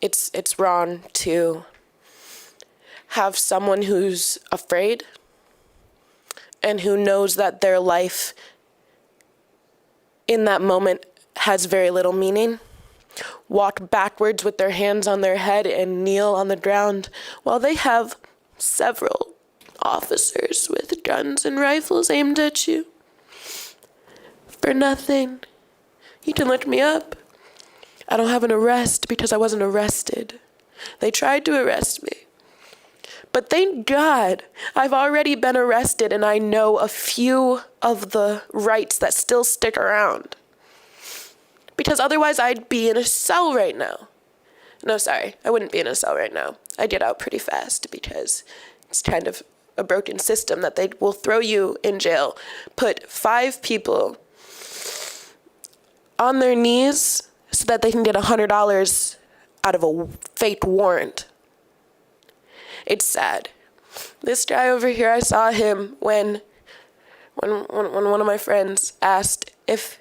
It's wrong to have someone who's afraid and who knows that their life in that moment has very little meaning, walk backwards with their hands on their head and kneel on the ground while they have several officers with guns and rifles aimed at you. For nothing. You can look me up. I don't have an arrest because I wasn't arrested. They tried to arrest me. But thank God I've already been arrested and I know a few of the rights that still stick around. Because otherwise I'd be in a cell right now. No, sorry, I wouldn't be in a cell right now. I'd get out pretty fast because it's kind of a broken system that they will throw you in jail, put 5 people on their knees so that they can get $100 out of a fake warrant. It's sad. This guy over here, I saw him when one of my friends asked if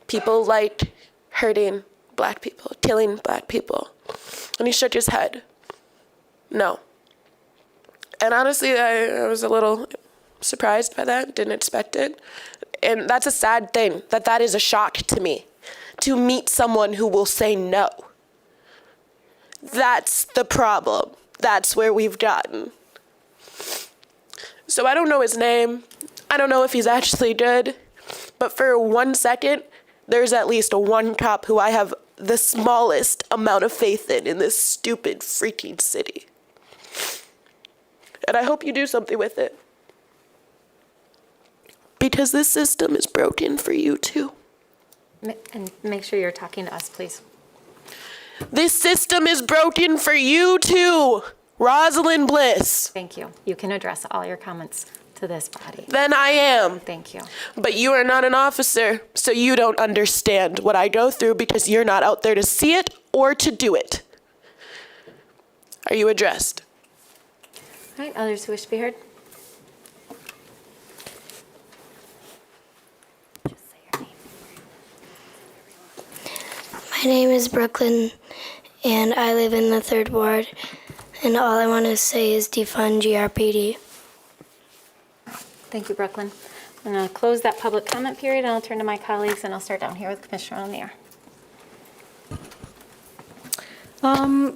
people liked hurting black people, killing black people. And he shook his head. No. And honestly, I was a little surprised by that, didn't expect it. And that's a sad thing, that is a shock to me, to meet someone who will say no. That's the problem. That's where we've gotten. So I don't know his name. I don't know if he's actually good. But for 1 second, there's at least one cop who I have the smallest amount of faith in this stupid freaking city. And I hope you do something with it. because this system is broken for you too. And make sure you're talking to us, please. This system is broken for you too, Rosalind Bliss. Thank you. You can address all your comments to this body. Then I am. Thank you. But you are not an officer, so you don't understand what I go through because you're not out there to see it or to do it. Are you addressed? All right, others who wish to be heard? My name is Brooklyn, and I live in the 3rd Ward, and all I want to say is defund GRPD. Thank you, Brooklyn. I'm going to close that public comment period, and I'll turn to my colleagues, and I'll start down here with Commissioner O'Neill.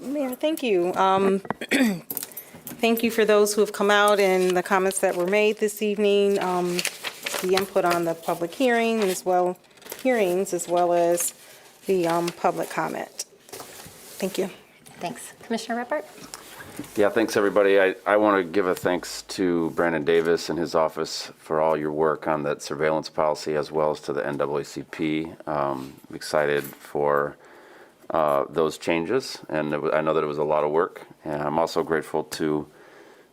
Mayor, thank you. Thank you for those who have come out and the comments that were made this evening, the input on the public hearings as well as the public comment. Thank you. Thanks. Commissioner Repart? Yeah, thanks everybody. I want to give a thanks to Brandon Davis and his office for all your work on that surveillance policy as well as to the NAACP. I'm excited for those changes, and I know that it was a lot of work. And I'm also grateful to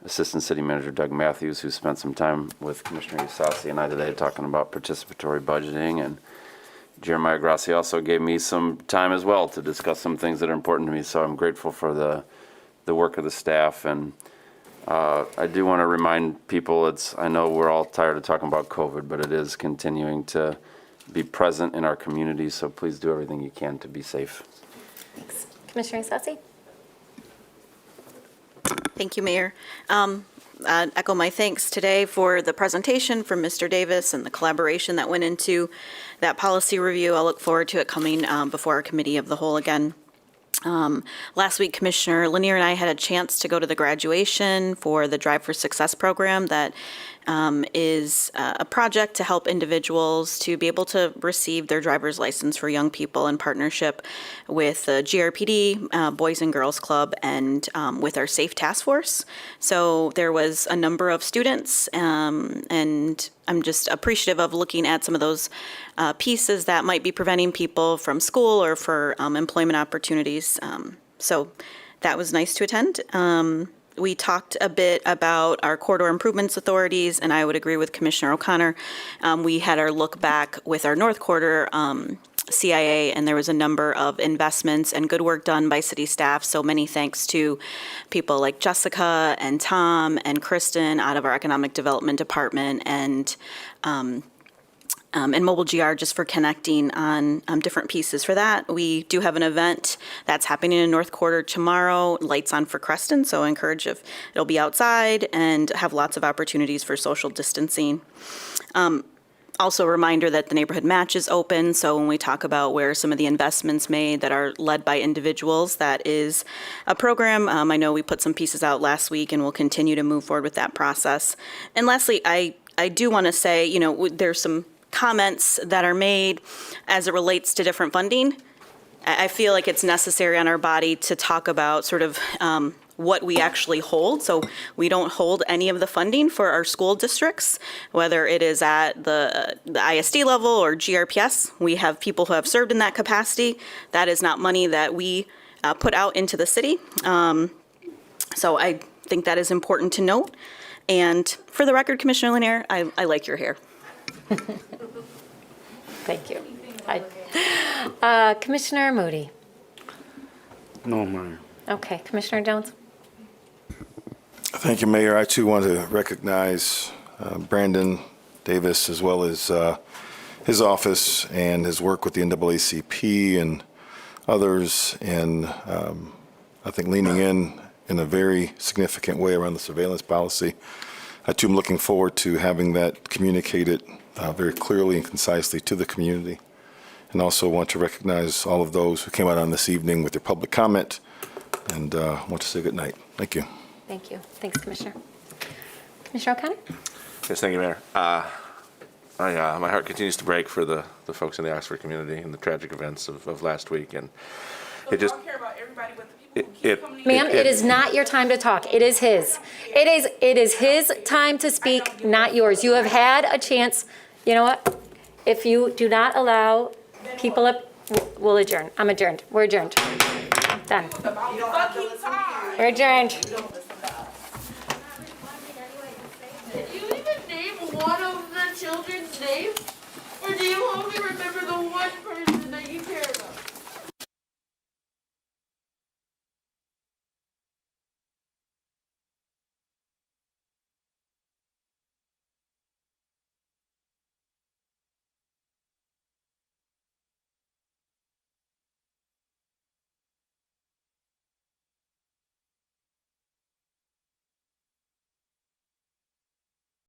Assistant City Manager Doug Matthews, who spent some time with Commissioner Isasi and I today talking about participatory budgeting, and Jeremiah Grassi also gave me some time as well to discuss some things that are important to me. So I'm grateful for the work of the staff, and I do want to remind people, I know we're all tired of talking about COVID, but it is continuing to be present in our communities, so please do everything you can to be safe. Thanks. Commissioner Isasi? Thank you, Mayor. Echo my thanks today for the presentation from Mr. Davis and the collaboration that went into that policy review. I look forward to it coming before our committee of the whole again. Last week, Commissioner Lanier and I had a chance to go to the graduation for the Drive for Success program that is a project to help individuals to be able to receive their driver's license for young people in partnership with the GRPD, Boys and Girls Club, and with our SAFE Task Force. So there was a number of students, and I'm just appreciative of looking at some of those pieces that might be preventing people from school or for employment opportunities. So that was nice to attend. We talked a bit about our corridor improvements authorities, and I would agree with Commissioner O'Connor. We had our look back with our North Quarter CIA, and there was a number of investments and good work done by city staff. So many thanks to people like Jessica and Tom and Kristen out of our Economic Development Department, and Mobile GR just for connecting on different pieces for that. We do have an event that's happening in North Quarter tomorrow, Lights On for Creston, so I encourage if it'll be outside and have lots of opportunities for social distancing. Also a reminder that the neighborhood match is open, so when we talk about where some of the investments made that are led by individuals, that is a program. I know we put some pieces out last week, and we'll continue to move forward with that process. And lastly, I do want to say, there's some comments that are made as it relates to different funding. I feel like it's necessary on our body to talk about sort of what we actually hold. So we don't hold any of the funding for our school districts, whether it is at the ISD level or GRPS. We have people who have served in that capacity. That is not money that we put out into the city. So I think that is important to note. And for the record, Commissioner Lanier, I like your hair. Thank you. Commissioner Moody. No, Mayor. Okay, Commissioner Jones. Thank you, Mayor. I too want to recognize Brandon Davis as well as his office and his work with the NAACP and others, and I think leaning in a very significant way around the surveillance policy. I too am looking forward to having that communicated very clearly and concisely to the community, and also want to recognize all of those who came out on this evening with their public comment, and want to say good night. Thank you. Thank you. Thanks, Commissioner. Commissioner O'Connor? Yes, thank you, Mayor. My heart continues to break for the folks in the Oxford community and the tragic events of last week, and it just. Care about everybody but the people Ma'am, it is not your time to talk. It is his. It is his time to speak, not yours. You have had a chance. You know what? If you do not allow people up, we'll adjourn. I'm adjourned. We're adjourned. Done. We're adjourned. Did you even name one of the children's names? Or do you only remember the one person that you care about?